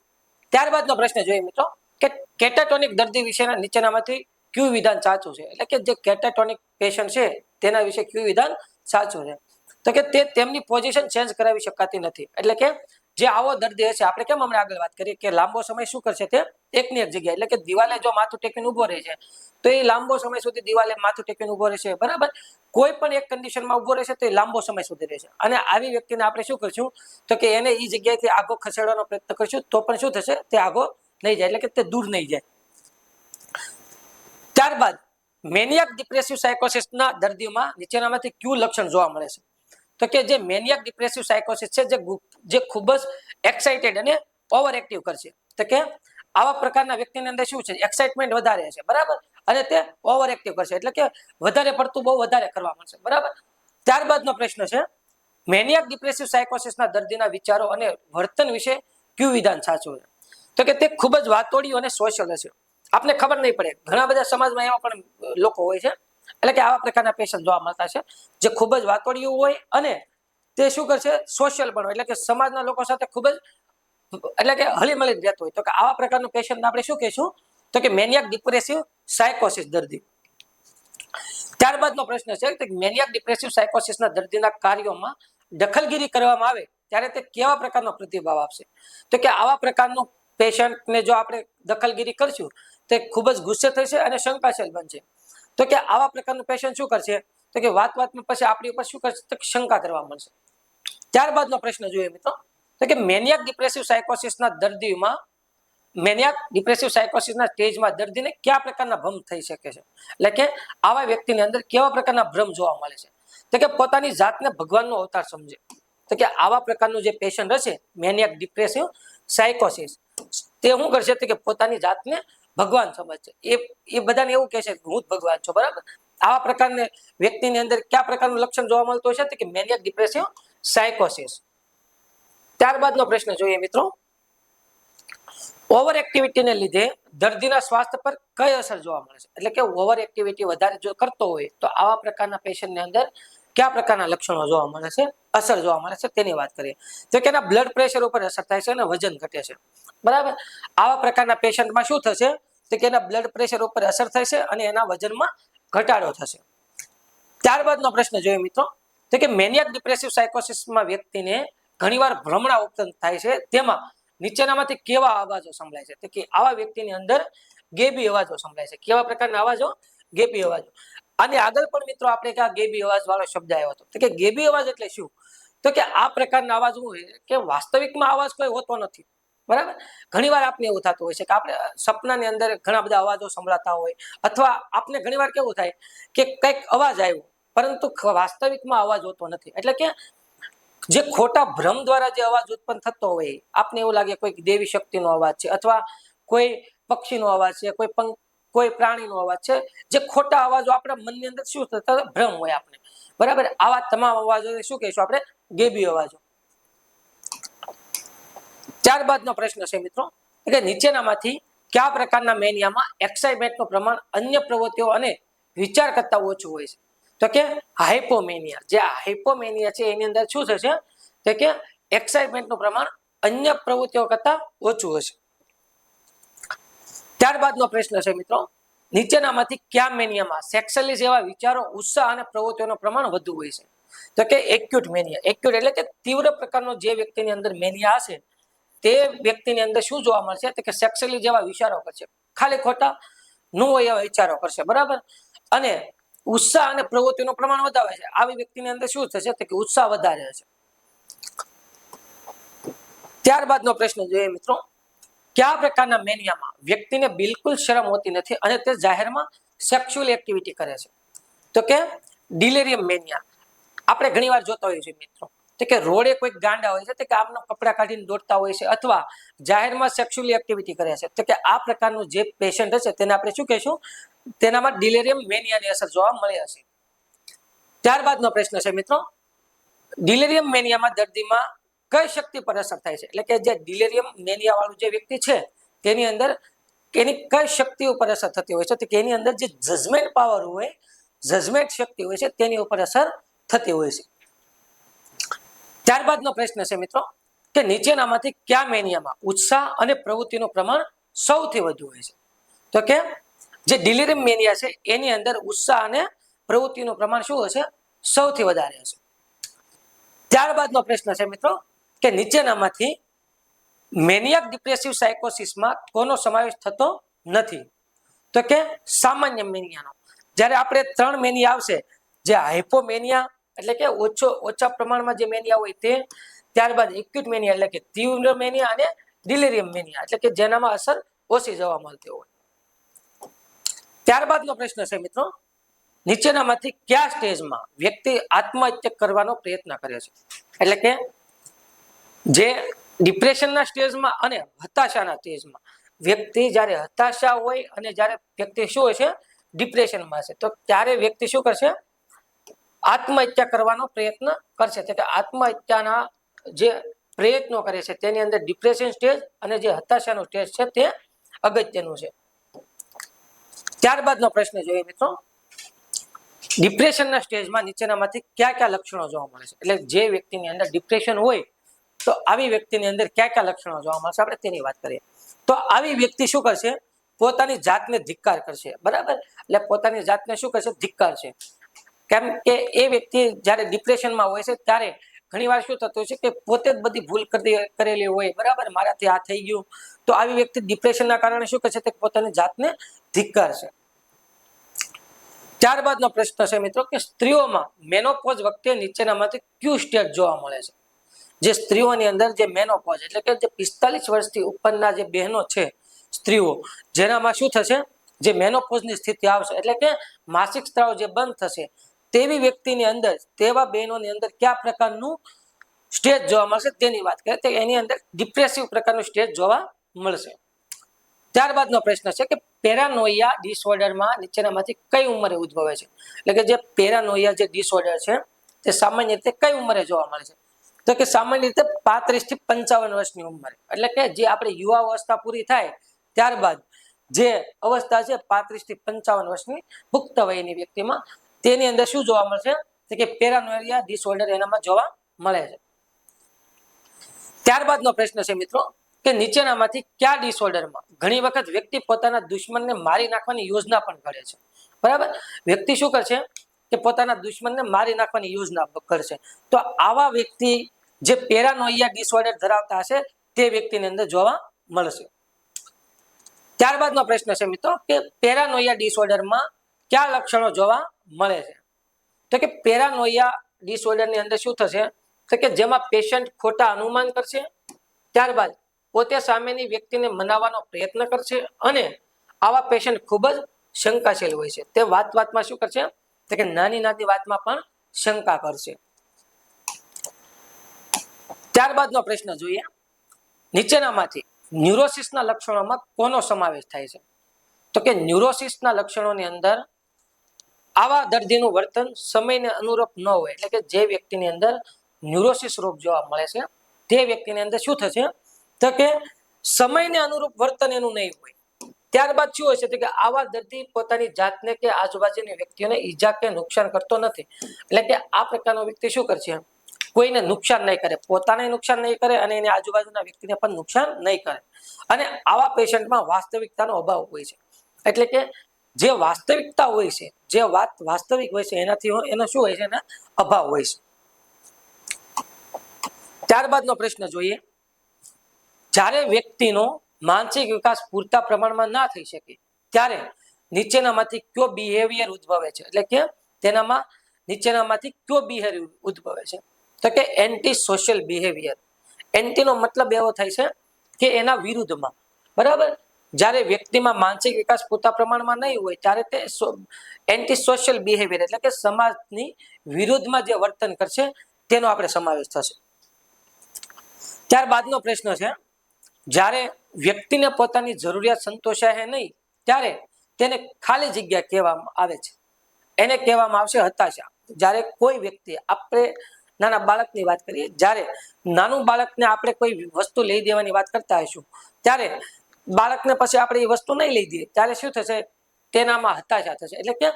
ત્યારબાદનો પ્રશ્ન જોઈએ મિત્રો કે કેટાટોનિક દર્દી વિશેના નીચેનામાંથી કયું વિધાન સાચું છે? એટલે કે જે કેટાટોનિક પેશન્ટ છે તેના વિશે કયું વિધાન સાચું છે? તો કે તે તેમની પોઝિશન ચેન્જ કરાવી શકાતી નથી. એટલે કે જે આવો દર્દી હશે, આપણે કેમ હમણાં આગળ વાત કરીએ કે લાંબો સમય શું કરશે, તે એકની એક જગ્યાએ, એટલે કે દિવાલે જો માથું ટેકીને ઉભો રહે છે તો એ લાંબો સમય સુધી દિવાલે માથું ટેકીને ઉભો રહેશે, બરાબર. કોઈ પણ એક કન્ડિશનમાં ઉભો રહેશે તો એ લાંબો સમય સુધી રહેશે. અને આવી વ્યક્તિને આપણે શું કરશું, તો કે એને એ જગ્યાએથી આગો ખસેડવાનો પ્રયત્ન કરશું તો પણ શું થશે, તે આગો નહીં જાય, એટલે કે તે દૂર નહીં જાય. ત્યારબાદ મેનિયાક ડિપ્રેસિવ સાયકોસિસના દર્દીઓમાં નીચેનામાંથી કયું લક્ષણ જોવા મળે છે, તો કે જે મેનિયાક ડિપ્રેસિવ સાયકોસિસ છે, જે ખૂબ જ એક્સાઇટેડ અને ઓવર એક્ટિવ કરશે. તો કે આવા પ્રકારના વ્યક્તિની અંદર શું છે, એક્સાઇટમેન્ટ વધારે છે, બરાબર, અને તે ઓવર એક્ટિવ કરશે, એટલે કે વધારે પડતું બહુ વધારે કરવા મળશે, બરાબર. ત્યારબાદનો પ્રશ્ન છે, મેનિયાક ડિપ્રેસિવ સાયકોસિસના દર્દીના વિચારો અને વર્તન વિશે કયું વિધાન સાચું છે, તો કે તે ખૂબ જ વાતોડિયું અને સોશિયલ હશે. આપને ખબર નહીં પડે, ઘણા બધા સમાજમાં એવા પણ લોકો હોય છે, એટલે કે આવા પ્રકારના પેશન્ટ જોવા મળતા છે, જે ખૂબ જ વાતોડિયું હોય અને તે શું કરશે, સોશિયલ પણ હોય, એટલે કે સમાજના લોકો સાથે ખૂબ જ એટલે કે હળી મળીને રહેતો હોય. તો કે આવા પ્રકારનું પેશન્ટ આપણે શું કહીશું, તો કે મેનિયાક ડિપ્રેસિવ સાયકોસિસ દર્દી. ત્યારબાદનો પ્રશ્ન છે કે મેનિયાક ડિપ્રેસિવ સાયકોસિસના દર્દીના કાર્યોમાં દખલગીરી કરવામાં આવે ત્યારે તે કેવા પ્રકારનો પ્રતિભાવ આપશે, તો કે આવા પ્રકારનું પેશન્ટને જો આપણે દખલગીરી કરશું તે ખૂબ જ ગુસ્સે થશે અને શંકાશીલ બનશે. તો કે આવા પ્રકારનું પેશન્ટ શું કરશે, તો કે વાતમાં પછી આપણી ઉપર શું કરશે, તો શંકા કરવા મળશે. ત્યારબાદનો પ્રશ્ન જોઈએ મિત્રો, તો કે મેનિયાક ડિપ્રેસિવ સાયકોસિસના દર્દીઓમાં મેનિયાક ડિપ્રેસિવ સાયકોસિસના સ્ટેજમાં દર્દીને કયા પ્રકારના ભ્રમ થઈ શકે છે, એટલે કે આવા વ્યક્તિની અંદર કેવા પ્રકારના ભ્રમ જોવા મળે છે, તો કે પોતાની જાતને ભગવાનનો અવતાર સમજે. તો કે આવા પ્રકારનું જે પેશન્ટ હશે મેનિયાક ડિપ્રેસિવ સાયકોસિસ, તે શું કરશે, તો કે પોતાની જાતને ભગવાન સમજશે. એ બધાને એવું કહેશે કે હું જ ભગવાન છું, બરાબર. આવા પ્રકારની વ્યક્તિની અંદર કયા પ્રકારનું લક્ષણ જોવા મળતું હશે, તો કે મેનિયાક ડિપ્રેસિવ સાયકોસિસ. ત્યારબાદનો પ્રશ્ન જોઈએ મિત્રો, ઓવર એક્ટિવિટીને લીધે દર્દીના સ્વાસ્થ્ય પર કઈ અસર જોવા મળે છે, એટલે કે ઓવર એક્ટિવિટી વધારે જો કરતો હોય તો આવા પ્રકારના પેશન્ટની અંદર કયા પ્રકારના લક્ષણો જોવા મળે છે, અસર જોવા મળે છે, તેની વાત કરીએ તો કે એના બ્લડ પ્રેશર ઉપર અસર થાય છે અને વજન ઘટે છે, બરાબર. આવા પ્રકારના પેશન્ટમાં શું થશે, તો કે એના બ્લડ પ્રેશર ઉપર અસર થશે અને એના વજનમાં ઘટાડો થશે. ત્યારબાદનો પ્રશ્ન જોઈએ મિત્રો, તો કે મેનિયાક ડિપ્રેસિવ સાયકોસિસમાં વ્યક્તિને ઘણીવાર ભ્રમણા ઉત્પન્ન થાય છે, તેમાં નીચેનામાંથી કેવા અવાજો સંભળાય છે, તો કે આવા વ્યક્તિની અંદર ગેબી અવાજો સંભળાય છે. કેવા પ્રકારના અવાજો, ગેબી અવાજો. અને આગળ પણ મિત્રો આપણે કે ગેબી અવાજ વાળો શબ્દ આવ્યો હતો, તો કે ગેબી અવાજ એટલે શું, તો કે આ પ્રકારના અવાજ શું હોય કે વાસ્તવિકમાં અવાજ કોઈ હોતો નથી, બરાબર. ઘણીવાર આપને એવું થતું હોય છે કે આપણે સપનાની અંદર ઘણા બધા અવાજો સંભળાતા હોય, અથવા આપને ઘણીવાર કેવું થાય કે કંઈક અવાજ આવ્યો પરંતુ વાસ્તવિકમાં અવાજ હોતો નથી. એટલે કે જે ખોટા ભ્રમ દ્વારા જે અવાજ ઉત્પન્ન થતો હોય, આપને એવું લાગે કોઈ દેવી શક્તિનો અવાજ છે, અથવા કોઈ પક્ષીનો અવાજ છે, કોઈ પ્રાણીનો અવાજ છે, જે ખોટા અવાજો આપણા મનની અંદર શું થતા ભ્રમ હોય આપણે, બરાબર. આવા તમામ અવાજો શું કહીશું આપણે, ગેબી અવાજો. ત્યારબાદનો પ્રશ્ન છે મિત્રો કે નીચેનામાંથી કયા પ્રકારના મેનિયામાં એક્સાઇટમેન્ટનું પ્રમાણ અન્ય પ્રવૃત્તિઓ અને વિચાર કરતા ઓછું હોય છે, તો કે હાઇપોમેનિયા. જે હાઇપોમેનિયા છે એની અંદર શું થશે, તો કે એક્સાઇટમેન્ટનું પ્રમાણ અન્ય પ્રવૃત્તિઓ કરતા ઓછું હશે. ત્યારબાદનો પ્રશ્ન છે મિત્રો, નીચેનામાંથી કયા મેનિયામાં સેક્સ્યુઅલી જેવા વિચારો, ઉત્સાહ અને પ્રવૃત્તિઓનું પ્રમાણ વધુ હોય છે, તો કે એક્યુટ મેનિયા. એક્યુટ એટલે કે તીવ્ર પ્રકારનો જે વ્યક્તિની અંદર મેનિયા હશે તે વ્યક્તિની અંદર શું જોવા મળશે, તો કે સેક્સ્યુઅલી જેવા વિચારો કરશે, ખાલી ખોટા ન હોય એવા વિચારો કરશે, બરાબર. અને ઉત્સાહ અને પ્રવૃત્તિનું પ્રમાણ વધારે છે. આવી વ્યક્તિની અંદર શું થશે, તો કે ઉત્સાહ વધારે હશે. ત્યારબાદનો પ્રશ્ન જોઈએ મિત્રો, કયા પ્રકારના મેનિયામાં વ્યક્તિને બિલકુલ શરમ હોતી નથી અને તે જાહેરમાં સેક્સ્યુઅલ એક્ટિવિટી કરે છે, તો કે ડિલેરિયમ મેનિયા. આપણે ઘણીવાર જોતા હોઈએ છીએ મિત્રો, તો કે રોડે કોઈક ગાંડા હોય છે, તો કે આમનો કપડા કાઢીને દોડતા હોય છે, અથવા જાહેરમાં સેક્સ્યુઅલ એક્ટિવિટી કરે છે. તો કે આ પ્રકારનું જે પેશન્ટ હશે તેને આપણે શું કહીશું, તેનામાં ડિલેરિયમ મેનિયાની અસર જોવા મળી હશે. ત્યારબાદનો પ્રશ્ન છે મિત્રો, ડિલેરિયમ મેનિયામાં દર્દીમાં કઈ શક્તિ પર અસર થાય છે, એટલે કે જે ડિલેરિયમ મેનિયા વાળું જે વ્યક્તિ છે તેની અંદર એની કઈ શક્તિ ઉપર અસર થતી હોય છે, તો કે એની અંદર જે જજમેન્ટ પાવર હોય, જજમેન્ટ શક્તિ હોય છે તેની ઉપર અસર થતી હોય છે. ત્યારબાદનો પ્રશ્ન છે મિત્રો કે નીચેનામાંથી કયા મેનિયામાં ઉત્સાહ અને પ્રવૃત્તિનું પ્રમાણ સૌથી વધુ હોય છે, તો કે જે ડિલેરિયમ મેનિયા છે એની અંદર ઉત્સાહ અને પ્રવૃત્તિનું પ્રમાણ શું હશે, સૌથી વધારે હશે. ત્યારબાદનો પ્રશ્ન છે મિત્રો કે નીચેનામાંથી મેનિયક ડિપ્રેસિવ સાયકોસિસમાં કોનો સમાવેશ થતો નથી? તો કે સામાન્ય મેનિયાનો. જ્યારે આપણે 3 મેનિયા આવશે, જે હાઇપોમેનિયા એટલે કે ઓછા પ્રમાણમાં જે મેનિયા હોય તે, ત્યારબાદ એક્યુટ મેનિયા એટલે કે તીવ્ર મેનિયા, અને ડિલિરિયમ મેનિયા એટલે કે જેનામાં અસર ઓછી જોવા મળતી હોય. ત્યારબાદનો પ્રશ્ન છે મિત્રો, નીચેનામાંથી કયા સ્ટેજમાં વ્યક્તિ આત્મહત્યા કરવાનો પ્રયત્ન કરે છે? એટલે કે જે ડિપ્રેશનના સ્ટેજમાં અને હતાશાના સ્ટેજમાં વ્યક્તિ જ્યારે હતાશા હોય અને જ્યારે વ્યક્તિ શું હોય છે, ડિપ્રેશનમાં છે, તો ત્યારે વ્યક્તિ શું કરશે? આત્મહત્યા કરવાનો પ્રયત્ન કરશે. એટલે કે આત્મહત્યાના જે પ્રયત્નો કરે છે તેની અંદર ડિપ્રેશન સ્ટેજ અને જે હતાશાનો સ્ટેજ છે તે અગત્યનું છે. ત્યારબાદનો પ્રશ્ન જોઈએ મિત્રો, ડિપ્રેશનના સ્ટેજમાં નીચેનામાંથી કયા કયા લક્ષણો જોવા મળે છે? એટલે જે વ્યક્તિની અંદર ડિપ્રેશન હોય તો આવી વ્યક્તિની અંદર કયા કયા લક્ષણો જોવા મળશે, આપણે તેની વાત કરીએ. તો આવી વ્યક્તિ શું કરશે? પોતાની જાતને ધિક્કાર કરશે. બરાબર, એટલે પોતાની જાતને શું કરશે? ધિક્કારશે. કેમ કે એ વ્યક્તિ જ્યારે ડિપ્રેશનમાં હોય છે ત્યારે ઘણીવાર શું થતું હોય છે કે પોતે જ બધી ભૂલ કરેલી હોય. બરાબર, મારાથી આ થઈ ગયું. તો આવી વ્યક્તિ ડિપ્રેશનના કારણે શું કરશે? તે પોતાની જાતને ધિક્કારશે. ત્યારબાદનો પ્રશ્ન છે મિત્રો કે સ્ત્રીઓમાં મેનોપોઝ વખતે નીચેનામાંથી કયું સ્ટેજ જોવા મળે છે? જે સ્ત્રીઓની અંદર જે મેનોપોઝ એટલે કે જે 45 વર્ષથી ઉપરના જે બહેનો છે, સ્ત્રીઓ, જેનામાં શું થશે? જે મેનોપોઝની સ્થિતિ આવશે એટલે કે માસિક સ્ત્રાવ જે બંધ થશે, તેવી વ્યક્તિની અંદર, તેવા બહેનોની અંદર કયા પ્રકારનું સ્ટેજ જોવા મળશે તેની વાત કરીએ તો એની અંદર ડિપ્રેસિવ પ્રકારનું સ્ટેજ જોવા મળશે. ત્યારબાદનો પ્રશ્ન છે કે પેરાનોઇયા ડિસઓર્ડરમાં નીચેનામાંથી કઈ ઉંમરે ઉદ્ભવે છે? એટલે કે જે પેરાનોઇયા જે ડિસઓર્ડર છે તે સામાન્ય રીતે કઈ ઉંમરે જોવા મળે છે? તો કે સામાન્ય રીતે 35 થી 55 વર્ષની ઉંમરે. એટલે કે જે આપણે યુવા અવસ્થા પૂરી થાય ત્યારબાદ જે અવસ્થા છે 35 થી 55 વર્ષની પુખ્ત વયની વ્યક્તિમાં, તેની અંદર શું જોવા મળશે? તો કે પેરાનોઇયા ડિસઓર્ડર એનામાં જોવા મળે છે. ત્યારબાદનો પ્રશ્ન છે મિત્રો કે નીચેનામાંથી કયા ડિસઓર્ડરમાં ઘણી વખત વ્યક્તિ પોતાના દુશ્મનને મારી નાખવાની યોજના પણ ઘડે છે? બરાબર, વ્યક્તિ શું કરશે કે પોતાના દુશ્મનને મારી નાખવાની યોજના કરશે. તો આવા વ્યક્તિ જે પેરાનોઇયા ડિસઓર્ડર ધરાવતા હશે તે વ્યક્તિની અંદર જોવા મળશે. ત્યારબાદનો પ્રશ્ન છે મિત્રો કે પેરાનોઇયા ડિસઓર્ડરમાં કયા લક્ષણો જોવા મળે છે? તો કે પેરાનોઇયા ડિસઓર્ડરની અંદર શું થશે? તો કે જેમાં પેશન્ટ ખોટા અનુમાન કરશે, ત્યારબાદ પોતે સામેની વ્યક્તિને મનાવવાનો પ્રયત્ન કરશે, અને આવા પેશન્ટ ખૂબ જ શંકાશીલ હોય છે. તે વાતમાં શું કરશે? તો કે નાની નાની વાતમાં પણ શંકા કરશે. ત્યારબાદનો પ્રશ્ન જોઈએ, નીચેનામાંથી ન્યુરોસિસના લક્ષણોમાં કોનો સમાવેશ થાય છે? તો કે ન્યુરોસિસના લક્ષણોની અંદર આવા દર્દીનું વર્તન સમયને અનુરૂપ ન હોય. એટલે કે જે વ્યક્તિની અંદર ન્યુરોસિસ રોગ જોવા મળે છે તે વ્યક્તિની અંદર શું થશે? તો કે સમયને અનુરૂપ વર્તન એનું નહીં હોય. ત્યારબાદ શું હોય છે? તો કે આવા દર્દી પોતાની જાતને કે આજુબાજુની વ્યક્તિઓને ઈજા કે નુકસાન કરતો નથી. એટલે કે આ પ્રકારનો વ્યક્તિ શું કરશે? કોઈને નુકસાન નહીં કરે, પોતાને નુકસાન નહીં કરે અને એની આજુબાજુના વ્યક્તિને પણ નુકસાન નહીં કરે. અને આવા પેશન્ટમાં વાસ્તવિકતાનો અભાવ હોય છે. એટલે કે જે વાસ્તવિકતા હોય છે, જે વાત વાસ્તવિક હોય છે એનાથી એનો શું હોય છે? એના અભાવ હોય છે. ત્યારબાદનો પ્રશ્ન જોઈએ, જ્યારે વ્યક્તિનો માનસિક વિકાસ પૂરતા પ્રમાણમાં ના થઈ શકે ત્યારે નીચેનામાંથી કયો બિહેવિયર ઉદ્ભવે છે? એટલે કે તેનામાં નીચેનામાંથી કયો બિહેવિયર ઉદ્ભવે છે? તો કે એન્ટી સોશિયલ બિહેવિયર. એન્ટીનો મતલબ એવો થાય છે કે એના વિરુદ્ધમાં. બરાબર, જ્યારે વ્યક્તિમાં માનસિક વિકાસ પૂરતા પ્રમાણમાં નહીં હોય ત્યારે તે એન્ટી સોશિયલ બિહેવિયર એટલે કે સમાજની વિરુદ્ધમાં જે વર્તન કરશે તેનો આપણે સમાવેશ થશે. ત્યારબાદનો પ્રશ્ન છે, જ્યારે વ્યક્તિને પોતાની જરૂરિયાત સંતોષાય નહીં ત્યારે તેને ખાલી જગ્યા કહેવામાં આવે છે. એને કહેવામાં આવશે હતાશા. જ્યારે કોઈ વ્યક્તિ, આપણે નાના બાળકની વાત કરીએ, જ્યારે નાનું બાળકને આપણે કોઈ વસ્તુ લઈ દેવાની વાત કરતા હશું ત્યારે બાળકને પછી આપણે એ વસ્તુ નહીં લઈ દઈએ ત્યારે શું થશે? તેનામાં હતાશા થશે. એટલે કે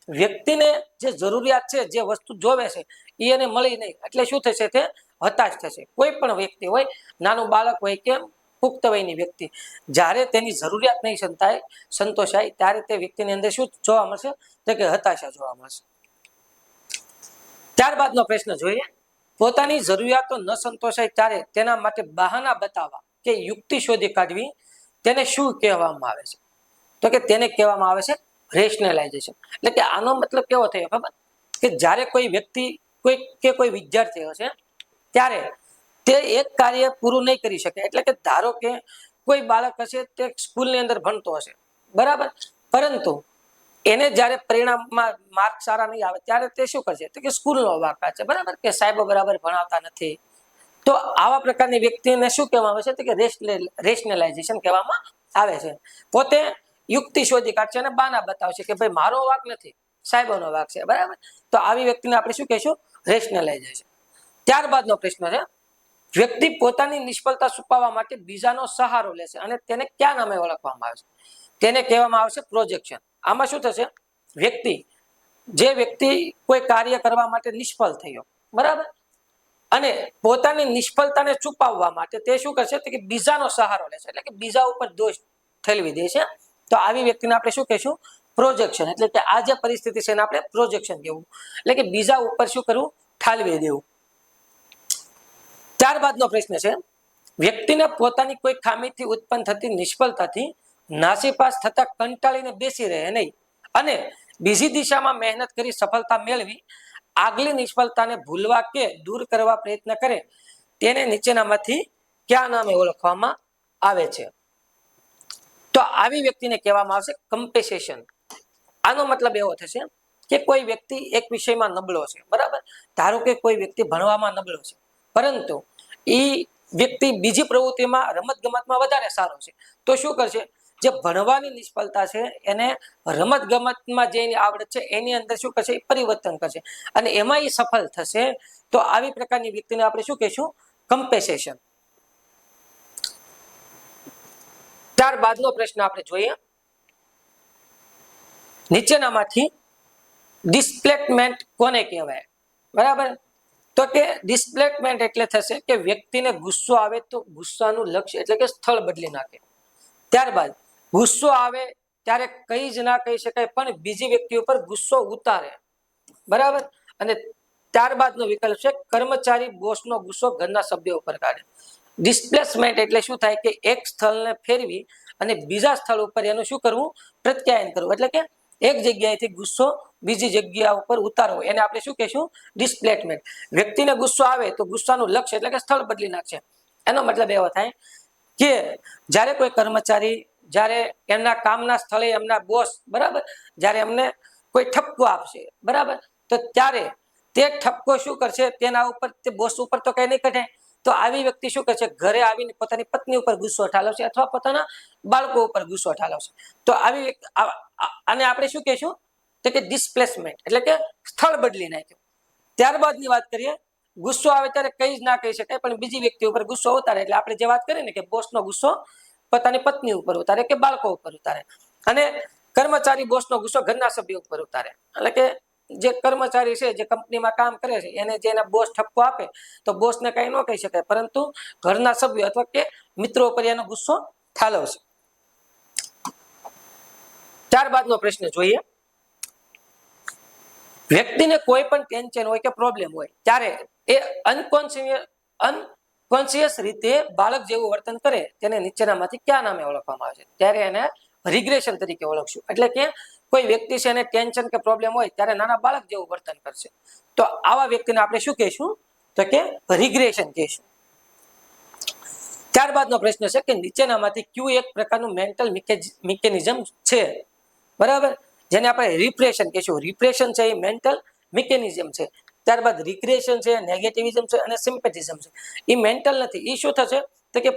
વ્યક્તિને જે જરૂરિયાત છે, જે વસ્તુ જોવે છે એ એને મળી નહીં એટલે શું થશે? તે હતાશ થશે. કોઈ પણ વ્યક્તિ હોય, નાનું બાળક હોય કે પુખ્ત વયની વ્યક્તિ, જ્યારે તેની જરૂરિયાત નહીં સંતોષાય ત્યારે તે વ્યક્તિની અંદર શું જોવા મળશે? તો કે હતાશા જોવા મળશે. ત્યારબાદનો પ્રશ્ન જોઈએ પોતાની જરૂરિયાતો ન સંતોષાય ત્યારે તેના માટે બહાના બતાવવા કે યુક્તિ શોધી કાઢવી, તેને શું કહેવામાં આવે છે? તો કે તેને કહેવામાં આવે છે રેશનલાઇઝેશન. એટલે કે આનો મતલબ કેવો થયો ખબર? કે જ્યારે કોઈ વ્યક્તિ કોઈ વિદ્યાર્થી હશે ત્યારે તે એક કાર્ય પૂરું નહીં કરી શકે. એટલે કે ધારો કે કોઈ બાળક હશે તે સ્કૂલની અંદર ભણતો હશે, બરાબર, પરંતુ એને જ્યારે પરિણામમાં માર્ક સારા નહીં આવે ત્યારે તે શું કરશે? તો કે સ્કૂલનો વાંક છે, બરાબર, કે સાહેબો બરાબર ભણાવતા નથી. તો આવા પ્રકારની વ્યક્તિને શું કહેવામાં આવે છે? તો કે રેશનલાઇઝેશન કહેવામાં આવે છે. પોતે યુક્તિ શોધી કાઢશે અને બાના બતાવશે કે ભાઈ મારો વાંક નથી, સાહેબોનો વાંક છે, બરાબર. તો આવી વ્યક્તિને આપણે શું કહીશું? રેશનલાઇઝેશન. ત્યારબાદનો પ્રશ્ન છે, વ્યક્તિ પોતાની નિષ્ફળતા છુપાવવા માટે બીજાનો સહારો લેશે અને તેને કયા નામે ઓળખવામાં આવે છે? તેને કહેવામાં આવશે પ્રોજેક્શન. આમાં શું થશે? વ્યક્તિ કોઈ કાર્ય કરવા માટે નિષ્ફળ થયો, બરાબર, અને પોતાની નિષ્ફળતાને છુપાવવા માટે તે શું કરશે? તો કે બીજાનો સહારો લેશે, એટલે કે બીજા ઉપર દોષ ઠેલવી દેશે. તો આવી વ્યક્તિને આપણે શું કહીશું? પ્રોજેક્શન. એટલે કે આ જે પરિસ્થિતિ છે એને આપણે પ્રોજેક્શન કહેવું, એટલે કે બીજા ઉપર શું કરવું? ઠાલવી દેવું. ત્યારબાદનો પ્રશ્ન છે, વ્યક્તિને પોતાની કોઈ ખામીથી ઉત્પન્ન થતી નિષ્ફળતાથી નાસીપાસ થતા કંટાળીને બેસી રહે નહીં અને બીજી દિશામાં મહેનત કરી સફળતા મેળવી આગલી નિષ્ફળતાને ભૂલવા કે દૂર કરવા પ્રયત્ન કરે, તેને નીચેનામાંથી કયા નામે ઓળખવામાં આવે છે? તો આવી વ્યક્તિને કહેવામાં આવશે કમ્પેન્સેશન. આનો મતલબ એવો થશે કે કોઈ વ્યક્તિ એક વિષયમાં નબળો છે, બરાબર, ધારો કે કોઈ વ્યક્તિ ભણવામાં નબળો છે, પરંતુ એ વ્યક્તિ બીજી પ્રવૃત્તિમાં રમતગમતમાં વધારે સારો છે, તો શું કરશે? જે ભણવાની નિષ્ફળતા છે એને રમતગમતમાં જે એની આવડત છે એની અંદર શું કરશે? પરિવર્તન કરશે અને એમાં એ સફળ થશે. તો આવી પ્રકારની વ્યક્તિને આપણે શું કહીશું? કમ્પેન્સેશન. ત્યારબાદનો પ્રશ્ન આપણે જોઈએ, નીચેનામાંથી ડિસ્પ્લેસમેન્ટ કોને કહેવાય? બરાબર, તો કે ડિસ્પ્લેસમેન્ટ એટલે થશે કે વ્યક્તિને ગુસ્સો આવે તો ગુસ્સાનું લક્ષ્ય એટલે કે સ્થળ બદલી નાખે. ત્યારબાદ ગુસ્સો આવે ત્યારે કઈ જ ના કહી શકાય પણ બીજી વ્યક્તિ ઉપર ગુસ્સો ઉતારે, બરાબર. અને ત્યારબાદનો વિકલ્પ છે કર્મચારી બોસનો ગુસ્સો ઘરના સભ્યો ઉપર કાઢે. ડિસ્પ્લેસમેન્ટ એટલે શું થાય? કે એક સ્થળને ફેરવી અને બીજા સ્થળ ઉપર એનું શું કરવું? પ્રત્યાયન કરવું. એટલે કે એક જગ્યાએથી ગુસ્સો બીજી જગ્યા ઉપર ઉતારવો, એને આપણે શું કહીશું? ડિસ્પ્લેસમેન્ટ. વ્યક્તિને ગુસ્સો આવે તો ગુસ્સાનું લક્ષ્ય એટલે કે સ્થળ બદલી નાખશે. એનો મતલબ એવો થાય કે જ્યારે કોઈ કર્મચારી જ્યારે એમના કામના સ્થળે એમના બોસ, બરાબર, જ્યારે એમને કોઈ ઠપકો આપશે, બરાબર, તો ત્યારે તે ઠપકો શું કરશે? તેના ઉપર, તે બોસ ઉપર તો કઈ નહીં કઢે. તો આવી વ્યક્તિ શું કરશે? ઘરે આવીને પોતાની પત્ની ઉપર ગુસ્સો ઠાલવશે અથવા પોતાના બાળકો ઉપર ગુસ્સો ઠાલવશે. તો આવી આને આપણે શું કહીશું? તો કે ડિસ્પ્લેસમેન્ટ એટલે કે સ્થળ બદલી નાખ્યું. ત્યારબાદની વાત કરીએ, ગુસ્સો આવે ત્યારે કઈ જ ના કહી શકાય પણ બીજી વ્યક્તિ ઉપર ગુસ્સો ઉતારે, એટલે આપણે જે વાત કરીએ ને કે બોસનો ગુસ્સો પોતાની પત્ની ઉપર ઉતારે કે બાળકો ઉપર ઉતારે, અને કર્મચારી બોસનો ગુસ્સો ઘરના સભ્યો ઉપર ઉતારે. એટલે કે જે કર્મચારી છે, જે કંપનીમાં કામ કરે છે, એને જેને બોસ ઠપકો આપે તો બોસને કઈ ન કહી શકાય, પરંતુ ઘરના સભ્યો અથવા કે મિત્રો ઉપર એનો ગુસ્સો ઠાલવશે. ત્યારબાદનો પ્રશ્ન જોઈએ, વ્યક્તિને કોઈ પણ ટેન્શન હોય કે પ્રોબ્લેમ હોય ત્યારે એ અનકોન્શિયસ રીતે બાળક જેવું વર્તન કરે, તેને નીચેનામાંથી કયા નામે ઓળખવામાં આવે છે? ત્યારે એને રિગ્રેશન તરીકે ઓળખશું. એટલે કે કોઈ વ્યક્તિ છે એને ટેન્શન કે પ્રોબ્લેમ હોય ત્યારે નાના બાળક જેવું વર્તન કરશે, તો આવા વ્યક્તિને આપણે શું કહીશું? તો કે રિગ્રેશન કહીશું. ત્યારબાદનો પ્રશ્ન છે કે નીચેનામાંથી કયું એક પ્રકારનું મેન્ટલ મિકેનિઝમ છે? બરાબર, જેને આપણે રિપ્રેશન કહીશું. રિપ્રેશન છે એ મેન્ટલ મિકેનિઝમ છે. ત્યારબાદ રિગ્રેશન છે, નેગેટિવિઝમ છે અને સિમ્પેથિઝમ છે. એ મેન્ટલ નથી. એ શું થશે? તો કે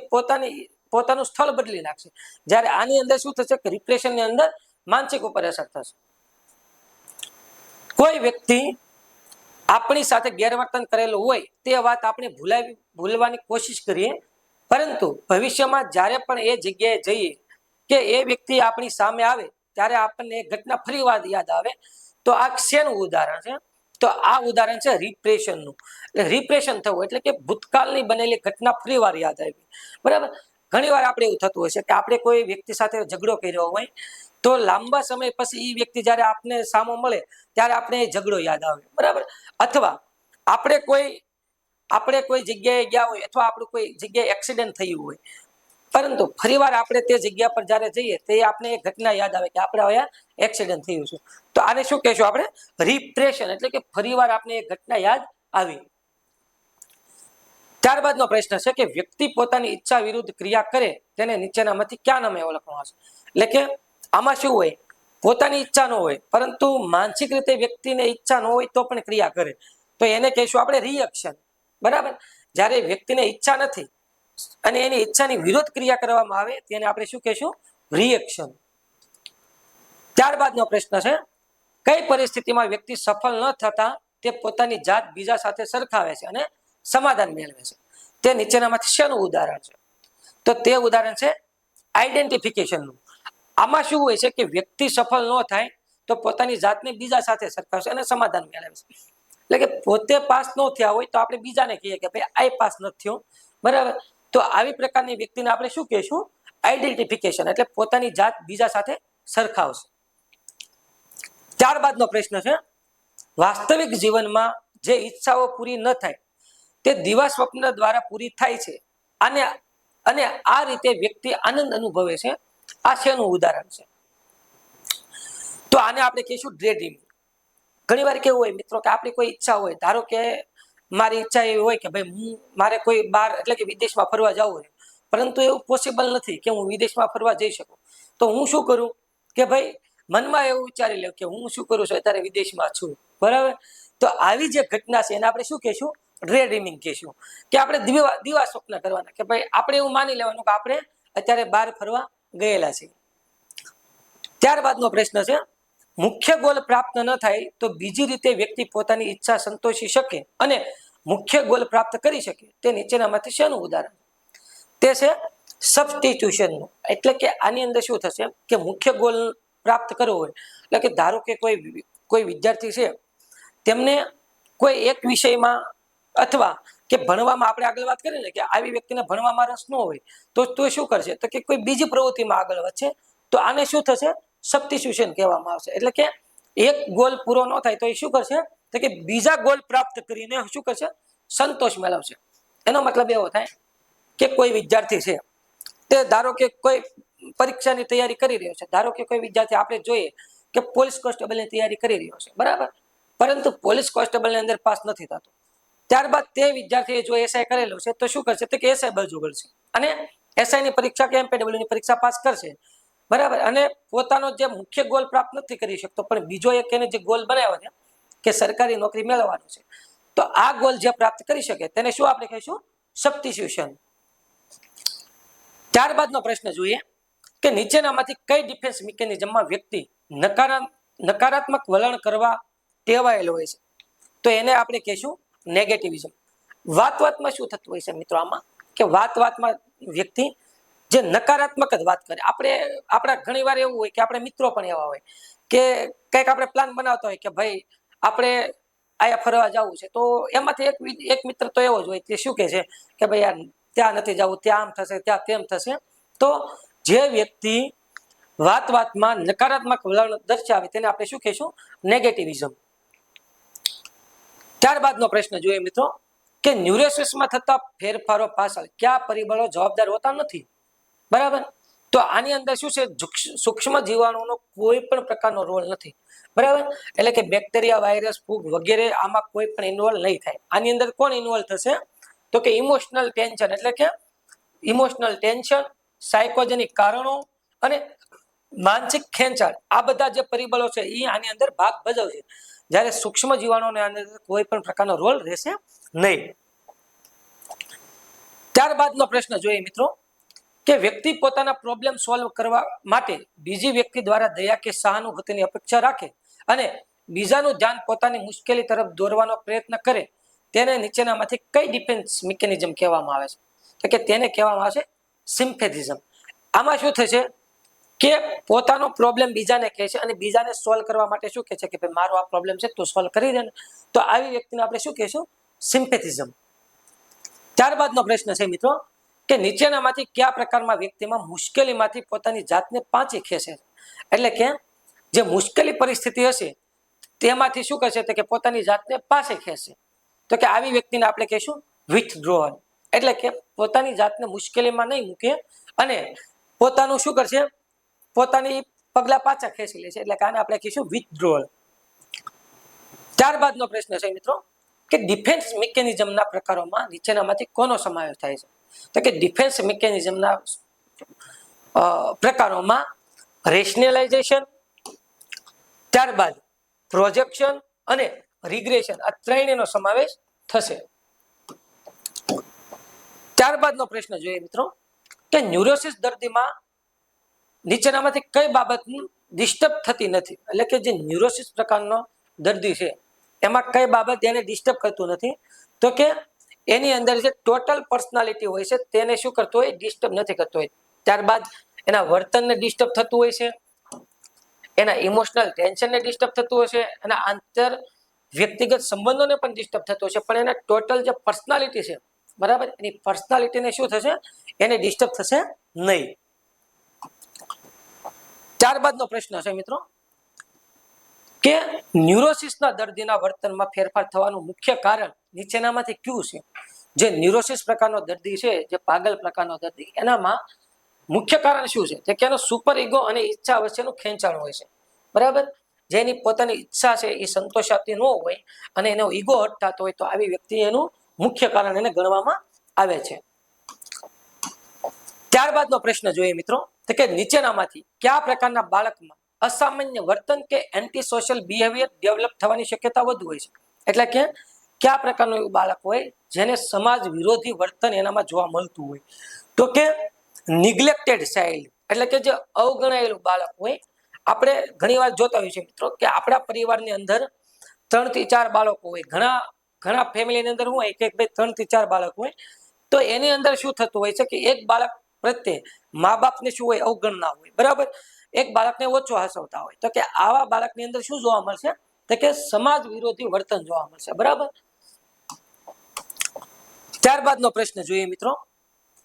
પોતાનું સ્થળ બદલી નાખશે. જ્યારે આની અંદર શું થશે? કે રિપ્રેશનની અંદર માનસિક ઉપર અસર થશે. કોઈ વ્યક્તિ આપણી સાથે ગેરવર્તન કરેલું હોય તે વાત આપણે ભૂલવાની કોશિશ કરીએ, પરંતુ ભવિષ્યમાં જ્યારે પણ એ જગ્યાએ જઈએ કે એ વ્યક્તિ આપણી સામે આવે ત્યારે આપણને એ ઘટના ફરીવાર યાદ આવે. તો આ શેનું ઉદાહરણ છે? તો આ ઉદાહરણ છે રિપ્રેશનનું. એટલે રિપ્રેશન થવું એટલે કે ભૂતકાળની બનેલી ઘટના ફરીવાર યાદ આવી, બરાબર. ઘણીવાર આપણે એવું થતું હોય છે કે આપણે કોઈ વ્યક્તિ સાથે ઝઘડો કર્યો હોય તો લાંબા સમય પછી એ વ્યક્તિ જ્યારે આપને સામો મળે ત્યારે આપણે એ ઝઘડો યાદ આવે, બરાબર. અથવા આપણે કોઈ આપણે કોઈ જગ્યાએ ગયા હોય અથવા આપણું કોઈ જગ્યાએ એક્સિડન્ટ થયું હોય, પરંતુ ફરીવાર આપણે તે જગ્યા પર જ્યારે જઈએ તે આપણે એક ઘટના યાદ આવે કે આપણે અહીંયા એક્સિડન્ટ થયું છે, તો આને શું કહેશું આપણે? રિપ્રેશન, એટલે કે ફરીવાર આપણે એક ઘટના યાદ આવી. ત્યારબાદનો પ્રશ્ન છે કે વ્યક્તિ પોતાની ઈચ્છા વિરુદ્ધ ક્રિયા કરે તેને નીચેનામાંથી કયા નામે ઓળખવામાં આવશે? એટલે કે આમાં શું હોય, પોતાની ઈચ્છા ન હોય પરંતુ માનસિક રીતે વ્યક્તિને ઈચ્છા ન હોય તો પણ ક્રિયા કરે, તો એને કહીશું આપણે રિએક્શન. બરાબર. જ્યારે વ્યક્તિને ઈચ્છા નથી અને એની ઈચ્છાની વિરુદ્ધ ક્રિયા કરવામાં આવે તેને આપણે શું કહીશું? રિએક્શન. ત્યારબાદનો પ્રશ્ન છે કઈ પરિસ્થિતિમાં વ્યક્તિ સફળ ન થતા તે પોતાની જાત બીજા સાથે સરખાવે છે અને સમાધાન મેળવે છે? તે નીચેનામાંથી શેનું ઉદાહરણ છે? તો તે ઉદાહરણ છે આઈડેન્ટિફિકેશનનું. આમાં શું હોય છે કે વ્યક્તિ સફળ ન થાય તો પોતાની જાતને બીજા સાથે સરખાવશે અને સમાધાન મેળવે છે. એટલે કે પોતે પાસ ન થયા હોય તો આપણે બીજાને કહીએ કે ભાઈ આ પાસ નથી થયો, બરાબર. તો આવી પ્રકારની વ્યક્તિને આપણે શું કહીશું? આઈડેન્ટિફિકેશન, એટલે પોતાની જાત બીજા સાથે સરખાવશે. ત્યારબાદનો પ્રશ્ન છે વાસ્તવિક જીવનમાં જે ઈચ્છાઓ પૂરી ન થાય તે દિવા સ્વપ્ન દ્વારા પૂરી થાય છે અને આ રીતે વ્યક્તિ આનંદ અનુભવે છે. આ શેનું ઉદાહરણ છે? તો આને આપણે કહીશું ડે ડ્રીમિંગ. ઘણી વાર કેવું હોય મિત્રો કે આપણી કોઈ ઈચ્છા હોય, ધારો કે મારી ઈચ્છા એવી હોય કે ભાઈ મારે કોઈ બહાર એટલે કે વિદેશમાં ફરવા જવું હોય, પરંતુ એવું પોસિબલ નથી કે હું વિદેશમાં ફરવા જઈ શકું, તો હું શું કરું કે ભાઈ મનમાં એવું વિચારી લઉં કે હું શું કરું છું અત્યારે વિદેશમાં છું, બરાબર. તો આવી જે ઘટના છે એને આપણે શું કહીશું? ડે ડ્રીમિંગ કહીશું. કે આપણે દિવા સ્વપ્ન કરવાના કે ભાઈ આપણે એવું માની લેવાનું કે આપણે અત્યારે બહાર ફરવા ગયેલા છીએ. ત્યારબાદનો પ્રશ્ન છે મુખ્ય ગોલ પ્રાપ્ત ન થાય તો બીજી રીતે વ્યક્તિ પોતાની ઈચ્છા સંતોષી શકે અને મુખ્ય ગોલ પ્રાપ્ત કરી શકે તે નીચેનામાંથી શેનું ઉદાહરણ? તે છે સબસ્ટિટ્યુશનનું. એટલે કે આની અંદર શું થશે કે મુખ્ય ગોલ પ્રાપ્ત કરવો હોય એટલે કે ધારો કે કોઈ વિદ્યાર્થી છે તેમને કોઈ એક વિષયમાં અથવા કે ભણવામાં આપણે આગળ વાત કરીએ ને કે આવી વ્યક્તિને ભણવામાં રસ ન હોય તો શું કરશે? તો કે કોઈ બીજી પ્રવૃત્તિમાં આગળ વધશે, તો આને શું થશે? સબસ્ટિટ્યુશન કહેવામાં આવશે. એટલે કે એક ગોલ પૂરો ન થાય તો એ શું કરશે? તો કે બીજા ગોલ પ્રાપ્ત કરીને શું કરશે? સંતોષ મેળવશે. એનો મતલબ એવો થાય કે કોઈ વિદ્યાર્થી છે તે ધારો કે કોઈ પરીક્ષાની તૈયારી કરી રહ્યો છે, ધારો કે કોઈ વિદ્યાર્થી આપણે જોઈએ કે પોલીસ કોન્સ્ટેબલની તૈયારી કરી રહ્યો છે, બરાબર, પરંતુ પોલીસ કોન્સ્ટેબલની અંદર પાસ નથી થતો. ત્યારબાદ તે વિદ્યાર્થીએ જો એસઆઈ કરેલું છે તો શું કરશે? તો કે એસઆઈ બાજુ કરશે અને એસઆઈની પરીક્ષા કે એમપીડબ્લ્યુની પરીક્ષા પાસ કરશે, બરાબર. અને પોતાનો જે મુખ્ય ગોલ પ્રાપ્ત નથી કરી શકતો પણ બીજો એક એને જે ગોલ બનાવ્યો છે કે સરકારી નોકરી મેળવવાનો છે, તો આ ગોલ જે પ્રાપ્ત કરી શકે તેને શું આપણે કહીશું? સબસ્ટિટ્યુશન. ત્યારબાદનો પ્રશ્ન જોઈએ કે નીચેનામાંથી કઈ ડિફેન્સ મિકેનિઝમમાં વ્યક્તિ નકારાત્મક વલણ કરવા ટેવાયેલો હોય છે? તો એને આપણે કહીશું નેગેટિવિઝમ. વાતમાં શું થતું હોય છે મિત્રો આમાં કે વાતમાં વ્યક્તિ જે નકારાત્મક જ વાત કરે. આપણા ઘણી વાર એવું હોય કે આપણે મિત્રો પણ એવા હોય કે કંઈક આપણે પ્લાન બનાવતા હોય કે ભાઈ આપણે આયા ફરવા જવું છે, તો એમાંથી એક મિત્ર તો એવો જ હોય કે શું કહે છે કે ભાઈ યાર ત્યાં નથી જવું, ત્યાં આમ થશે, ત્યાં તેમ થશે. તો જે વ્યક્તિ વાતમાં નકારાત્મક વલણ દર્શાવે તેને આપણે શું કહીશું? નેગેટિવિઝમ. ત્યારબાદનો પ્રશ્ન જોઈએ મિત્રો કે ન્યુરોસિસમાં થતા ફેરફારો પાછળ કયા પરિબળો જવાબદાર હોતા નથી? બરાબર. તો આની અંદર શું છે? સૂક્ષ્મ જીવાણુનો કોઈ પણ પ્રકારનો રોલ નથી, બરાબર. એટલે કે બેક્ટેરિયા, વાયરસ, ફૂગ વગેરે આમાં કોઈ પણ ઇન્વોલ્વ નહીં થાય. આની અંદર કોણ ઇન્વોલ્વ થશે? તો કે ઇમોશનલ ટેન્શન, એટલે કે ઇમોશનલ ટેન્શન, સાયકોજેનિક કારણો અને માનસિક ખેંચાણ, આ બધા જે પરિબળો છે એ આની અંદર ભાગ ભજવશે. જ્યારે સૂક્ષ્મ જીવાણુઓને આની અંદર કોઈ પણ પ્રકારનો રોલ રહેશે નહીં. ત્યારબાદનો પ્રશ્ન જોઈએ મિત્રો કે વ્યક્તિ પોતાના પ્રોબ્લેમ સોલ્વ કરવા માટે બીજી વ્યક્તિ દ્વારા દયા કે સહાનુભૂતિની અપેક્ષા રાખે અને બીજાનું ધ્યાન પોતાની મુશ્કેલી તરફ દોરવાનો પ્રયત્ન કરે તેને નીચેનામાંથી કઈ ડિફેન્સ મિકેનિઝમ કહેવામાં આવે છે? તો કે તેને કહેવામાં આવે છે સિમ્પેથિઝમ. આમાં શું થશે કે પોતાનો પ્રોબ્લેમ બીજાને કહે છે અને બીજાને સોલ્વ કરવા માટે શું કહે છે કે ભાઈ મારો આ પ્રોબ્લેમ છે તું સોલ્વ કરી દે ને. તો આવી વ્યક્તિને આપણે શું કહીશું? સિમ્પેથિઝમ. ત્યારબાદનો પ્રશ્ન છે મિત્રો કે નીચેનામાંથી કયા પ્રકારમાં વ્યક્તિમાં મુશ્કેલીમાંથી પોતાની જાતને પાંચી ખેંચે? એટલે કે જે મુશ્કેલી પરિસ્થિતિ હશે તેમાંથી શું કરશે? તો કે પોતાની જાતને પાસે ખેંચશે. તો કે આવી વ્યક્તિને આપણે કહીશું વિથડ્રોઅલ, એટલે કે પોતાની જાતને મુશ્કેલીમાં નહીં મૂકે અને પોતાનું શું કરશે, પોતાની પગલા પાછા ખેંચી લે છે, એટલે કે આને આપણે કહીશું વિથડ્રોઅલ. ત્યારબાદનો પ્રશ્ન છે મિત્રો કે ડિફેન્સ મિકેનિઝમના પ્રકારોમાં નીચેનામાંથી કોનો સમાવેશ થાય છે? તો કે ડિફેન્સ મિકેનિઝમના પ્રકારોમાં રેશનલાઇઝેશન, ત્યારબાદ પ્રોજેક્શન અને રિગ્રેશન, આ ત્રણેયનો સમાવેશ થશે. ત્યારબાદનો પ્રશ્ન જોઈએ મિત્રો કે ન્યુરોસિસ દર્દીમાં નીચેનામાંથી કઈ બાબતની ડિસ્ટર્બ થતી નથી? એટલે કે જે ન્યુરોસિસ પ્રકારનો દર્દી છે એમાં કઈ બાબત એને ડિસ્ટર્બ કરતું નથી? તો કે એની અંદર જે ટોટલ પર્સનાલિટી હોય છે તેને શું કરતું હોય? ડિસ્ટર્બ નથી કરતું હોય. ત્યારબાદ એના વર્તનને ડિસ્ટર્બ થતું હોય છે, એના ઇમોશનલ ટેન્શનને ડિસ્ટર્બ થતું હોય છે, એના આંતર વ્યક્તિગત સંબંધોને પણ ડિસ્ટર્બ થતું હશે, પણ એના ટોટલ જે પર્સનાલિટી છે બરાબર, એની પર્સનાલિટીને શું થશે? એને ડિસ્ટર્બ થશે નહીં. ત્યારબાદનો પ્રશ્ન છે મિત્રો કે ન્યુરોસિસના દર્દીના વર્તનમાં ફેરફાર થવાનું મુખ્ય કારણ નીચેનામાંથી કયું છે? જે ન્યુરોસિસ પ્રકારનો દર્દી છે, જે પાગલ પ્રકારનો દર્દી, એનામાં મુખ્ય કારણ શું છે? કે એનો સુપર ઈગો અને ઈચ્છા વચ્ચેનું ખેંચાણ હોય છે. બરાબર, જેની પોતાની ઈચ્છા છે એ સંતોષાતી ન હોય અને એનો ઈગો હટતાતો હોય, તો આવી વ્યક્તિ એનું મુખ્ય કારણ એને ગણવામાં આવે છે. ત્યારબાદનો પ્રશ્ન જોઈએ મિત્રો તો કે નીચેનામાંથી કયા પ્રકારના બાળકમાં અસામાન્ય વર્તન કે એન્ટી સોશિયલ બિહેવિયર ડેવલપ થવાની શક્યતા વધુ હોય છે? એટલે કે કયા પ્રકારનું એવું બાળક હોય જેને સમાજ વિરોધી વર્તન એનામાં જોવા મળતું હોય? તો કે નિગ્લેક્ટેડ ચાઇલ્ડ, એટલે કે જે અવગણાયેલું બાળક હોય. આપણે ઘણી વાર જોતા હોઈએ છીએ મિત્રો કે આપણા પરિવારની અંદર 3 થી 4 બાળકો હોય, ઘણા ફેમિલીની અંદર શું હોય કે ભાઈ 3 થી 4 બાળક હોય, તો એની અંદર શું થતું હોય છે કે એક બાળક પ્રત્યે મા બાપને શું હોય? અવગણના હોય. બરાબર, એક બાળકને ઓછો હસવતા હોય, તો કે આવા બાળકની અંદર શું જોવા મળશે? તો કે સમાજ વિરોધી વર્તન જોવા મળશે. બરાબર. ત્યારબાદનો પ્રશ્ન જોઈએ મિત્રો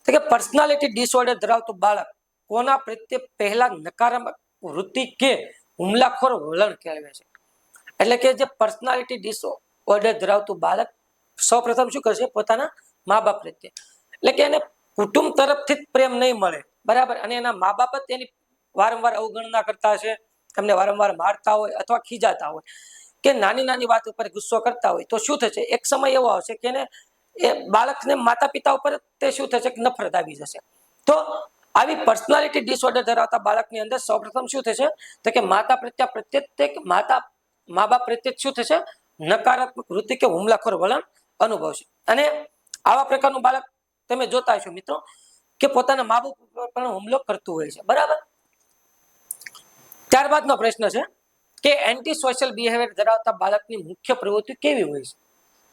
તો કે પર્સનાલિટી ડિસઓર્ડર ધરાવતું બાળક કોના પ્રત્યે પહેલા નકારાત્મક વૃત્તિ કે હુમલાખોર વલણ કેળવે છે? એટલે કે જે પર્સનાલિટી ડિસઓર્ડર ધરાવતું બાળક સૌપ્રથમ શું કરશે? પોતાના મા બાપ પ્રત્યે, એટલે કે એને કુટુંબ તરફથી જ પ્રેમ નહીં મળે. બરાબર, અને એના મા બાપ જ એની વારંવાર અવગણના કરતા હશે, એમને વારંવાર મારતા હોય અથવા ખીજાતા હોય કે નાની નાની વાત ઉપર ગુસ્સો કરતા હોય, તો શું થશે? એક સમય એવો આવશે કે એને એ બાળકને માતા પિતા ઉપર તે શું થશે? કે નફરત આવી જશે. તો આવી પર્સનાલિટી ડિસઓર્ડર ધરાવતા બાળકની અંદર સૌપ્રથમ શું થશે? તો કે મા બાપ પ્રત્યે શું થશે? નકારાત્મક વૃત્તિ કે હુમલાખોર વલણ અનુભવશે. અને આવા પ્રકારનું બાળક તમે જોતા હશો મિત્રો કે પોતાના મા બાપ ઉપર પણ હુમલો કરતું હોય છે. બરાબર. ત્યારબાદનો પ્રશ્ન છે કે એન્ટી સોશિયલ બિહેવિયર ધરાવતા બાળકની મુખ્ય પ્રવૃત્તિ કેવી હોય છે?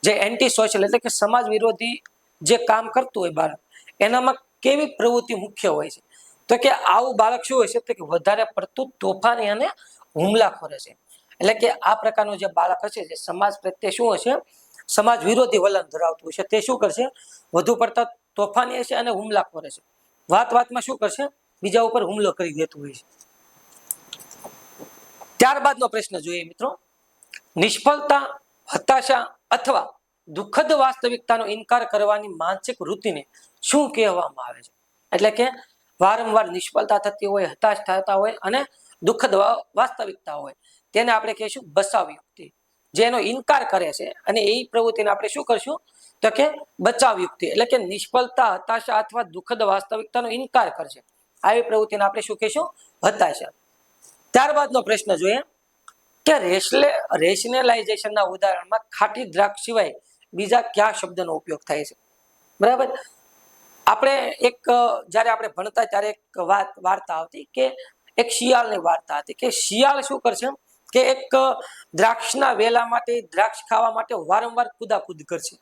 જે એન્ટી સોશિયલ એટલે કે સમાજ વિરોધી જે કામ કરતું હોય બાળક, એનામાં કેવી પ્રવૃત્તિ મુખ્ય હોય છે? તો કે આવું બાળક શું હોય છે? તો કે વધારે પડતું તોફાની અને હુમલાખોર હશે. એટલે કે આ પ્રકારનું જે બાળક હશે, જે સમાજ પ્રત્યે શું હશે? સમાજ વિરોધી વલણ ધરાવતું હશે, તે શું કરશે? વધુ પડતા તોફાની હશે અને હુમલાખોર હશે. વાતમાં શું કરશે? બીજા ઉપર હુમલો કરી દેતું હોય છે. ત્યારબાદનો પ્રશ્ન જોઈએ મિત્રો, નિષ્ફળતા, હતાશા અથવા દુઃખદ વાસ્તવિકતાનો ઇનકાર કરવાની માનસિક વૃત્તિને શું કહેવામાં આવે છે? એટલે કે વારંવાર નિષ્ફળતા થતી હોય, હતાશ થતા હોય અને દુઃખદ વાસ્તવિકતા હોય, તેને આપણે કહીશું બચાવ યુક્તિ. જેનો ઇનકાર કરે છે અને એ પ્રવૃત્તિને આપણે શું કરશું? તો કે બચાવ યુક્તિ, એટલે કે નિષ્ફળતા, હતાશા અથવા દુઃખદ વાસ્તવિકતાનો ઇનકાર કરશે, આવી પ્રવૃત્તિને આપણે શું કહીશું? હતાશા. ત્યારબાદનો પ્રશ્ન જોઈએ કે રેશનલાઇઝેશનના ઉદાહરણમાં ખાટી દ્રાક્ષ સિવાય બીજા કયા શબ્દનો ઉપયોગ થાય છે? બરાબર, આપણે જ્યારે આપણે ભણતા ત્યારે એક વાર્તા આવતી કે એક શિયાળની વાર્તા હતી કે શિયાળ શું કરશે કે એક દ્રાક્ષના વેલા માટે, દ્રાક્ષ ખાવા માટે વારંવાર કુદાકુદ કરશે.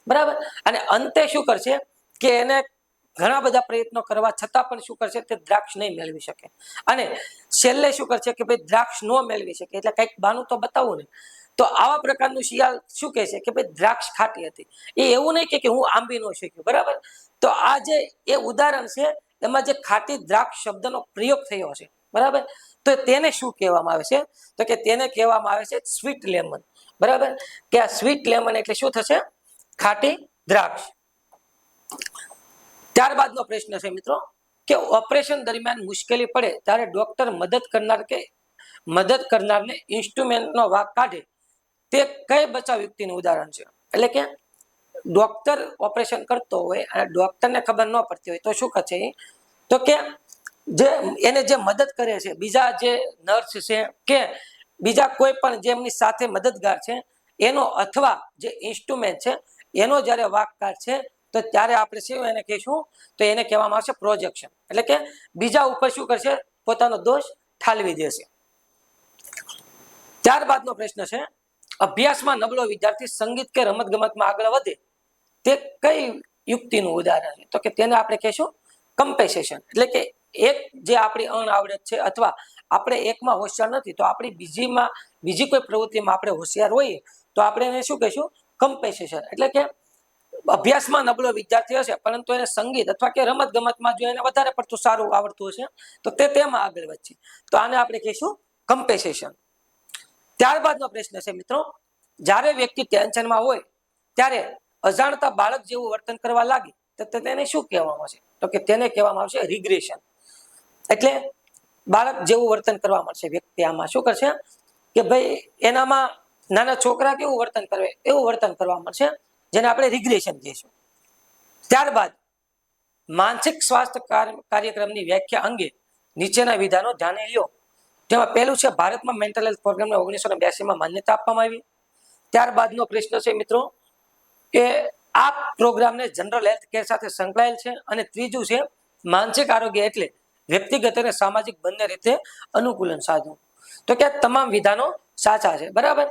બરાબર, અને અંતે શું કરશે કે એને ઘણા બધા પ્રયત્નો કરવા છતાં પણ શું કરશે? તે દ્રાક્ષ નહીં મેળવી શકે. અને છેલ્લે શું કરશે કે ભાઈ દ્રાક્ષ ન મેળવી શકે એટલે કંઈક બાનું તો બતાવું ને. તો આવા પ્રકારનું શિયાળ શું કહે છે કે ભાઈ દ્રાક્ષ ખાટી હતી. એ એવું નહીં કે હું આંબી ન શક્યો. બરાબર, તો આ જે એ ઉદાહરણ છે એમાં જે ખાટી દ્રાક્ષ શબ્દનો પ્રયોગ થયો છે, બરાબર, તો તેને શું કહેવામાં આવે છે? તો કે તેને કહેવામાં આવે છે સ્વીટ લેમન. બરાબર, કે આ સ્વીટ લેમન એટલે શું થશે? ખાટી દ્રાક્ષ. ત્યારબાદનો પ્રશ્ન છે મિત્રો કે ઓપરેશન દરમિયાન મુશ્કેલી પડે ત્યારે ડોક્ટર મદદ કરનારને ઇન્સ્ટ્રુમેન્ટનો વાંક કાઢે તે કઈ બચાવ યુક્તિનું ઉદાહરણ છે. એટલે કે ડોક્ટર ઓપરેશન કરતો હોય અને ડોક્ટરને ખબર ન પડતી હોય તો શું કરશે? તો કે એને જે મદદ કરે છે બીજા જે નર્સ છે કે બીજા કોઈ પણ જે એમની સાથે મદદગાર છે એનો અથવા જે ઇન્સ્ટ્રુમેન્ટ છે એનો જ્યારે વાંક કાઢશે તો ત્યારે આપણે શું એને કહીશું? તો એને કહેવામાં આવશે પ્રોજેક્શન. એટલે કે બીજા ઉપર શું કરશે? પોતાનો દોષ ઠાલવી દેશે. ત્યારબાદનો પ્રશ્ન છે અભ્યાસમાં નબળો વિદ્યાર્થી સંગીત કે રમત ગમતમાં આગળ વધે તે કઈ યુક્તિનું ઉદાહરણ છે? તો કે તેને આપણે કહીશું કમ્પેન્સેશન. એટલે કે એક જે આપણી અણઆવડત છે અથવા આપણે એકમાં હોશિયાર નથી તો આપણી બીજી કોઈ પ્રવૃત્તિમાં આપણે હોશિયાર હોઈએ તો આપણે એને શું કહીશું? કમ્પેન્સેશન. એટલે કે અભ્યાસમાં નબળો વિદ્યાર્થી હશે પરંતુ એને સંગીત અથવા કે રમત ગમતમાં જો એને વધારે પડતું સારું આવડતું હશે તો તેમાં આગળ વધશે તો આને આપણે કહીશું કમ્પેન્સેશન. ત્યારબાદનો પ્રશ્ન છે મિત્રો જ્યારે વ્યક્તિ ટેન્શનમાં હોય ત્યારે અજાણતા બાળક જેવું વર્તન કરવા લાગે તો તેને શું કહેવામાં આવશે? તો કે તેને કહેવામાં આવશે રિગ્રેશન. એટલે બાળક જેવું વર્તન કરવા મળશે વ્યક્તિ આમાં શું કરશે કે ભાઈ એનામાં નાના છોકરા કેવું વર્તન કરે એવું વર્તન કરવા મળશે જેને આપણે રિગ્રેશન કહીશું. ત્યારબાદ માનસિક સ્વાસ્થ્ય કાર્યક્રમની વ્યાખ્યા અંગે નીચેના વિધાનો ધ્યાને લ્યો. જેમાં પહેલું છે ભારતમાં મેન્ટલ હેલ્થ પ્રોગ્રામને 1982માં માન્યતા આપવામાં આવી. ત્યારબાદનો પ્રશ્ન છે મિત્રો કે આ પ્રોગ્રામને જનરલ હેલ્થ કેર સાથે સંકળાયેલ છે. અને ત્રીજું છે માનસિક આરોગ્ય એટલે વ્યક્તિગત અને સામાજિક બંને રીતે અનુકૂલન સાધવું. તો કે તમામ વિધાનો સાચા છે. બરાબર.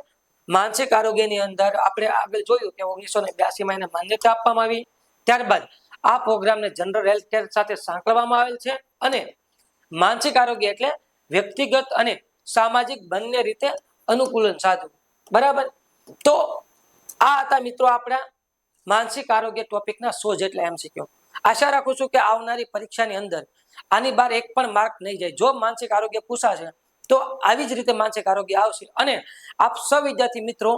માનસિક આરોગ્યની અંદર આપણે આગળ જોયું કે 1982માં એને માન્યતા આપવામાં આવી. ત્યારબાદ આ પ્રોગ્રામને જનરલ હેલ્થ કેર સાથે સાંકળવામાં આવેલ છે અને માનસિક આરોગ્ય એટલે વ્યક્તિગત અને સામાજિક બંને રીતે અનુકૂલન સાધવું. બરાબર. તો આ હતા મિત્રો આપણા માનસિક આરોગ્ય ટોપિકના 100 જેટલા MCQ. આશા રાખું છું કે આવનારી પરીક્ષાની અંદર આની બહાર એક પણ માર્ક નહીં જાય. જો માનસિક આરોગ્ય પૂછાશે તો આવી જ રીતે માનસિક આરોગ્ય આવશે અને આપ સૌ વિદ્યાર્થી મિત્રો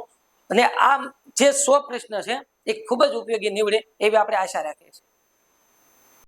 અને આ જે 100 પ્રશ્ન છે એ ખૂબ જ ઉપયોગી નીવડે એવી આપણે આશા રાખીએ છીએ.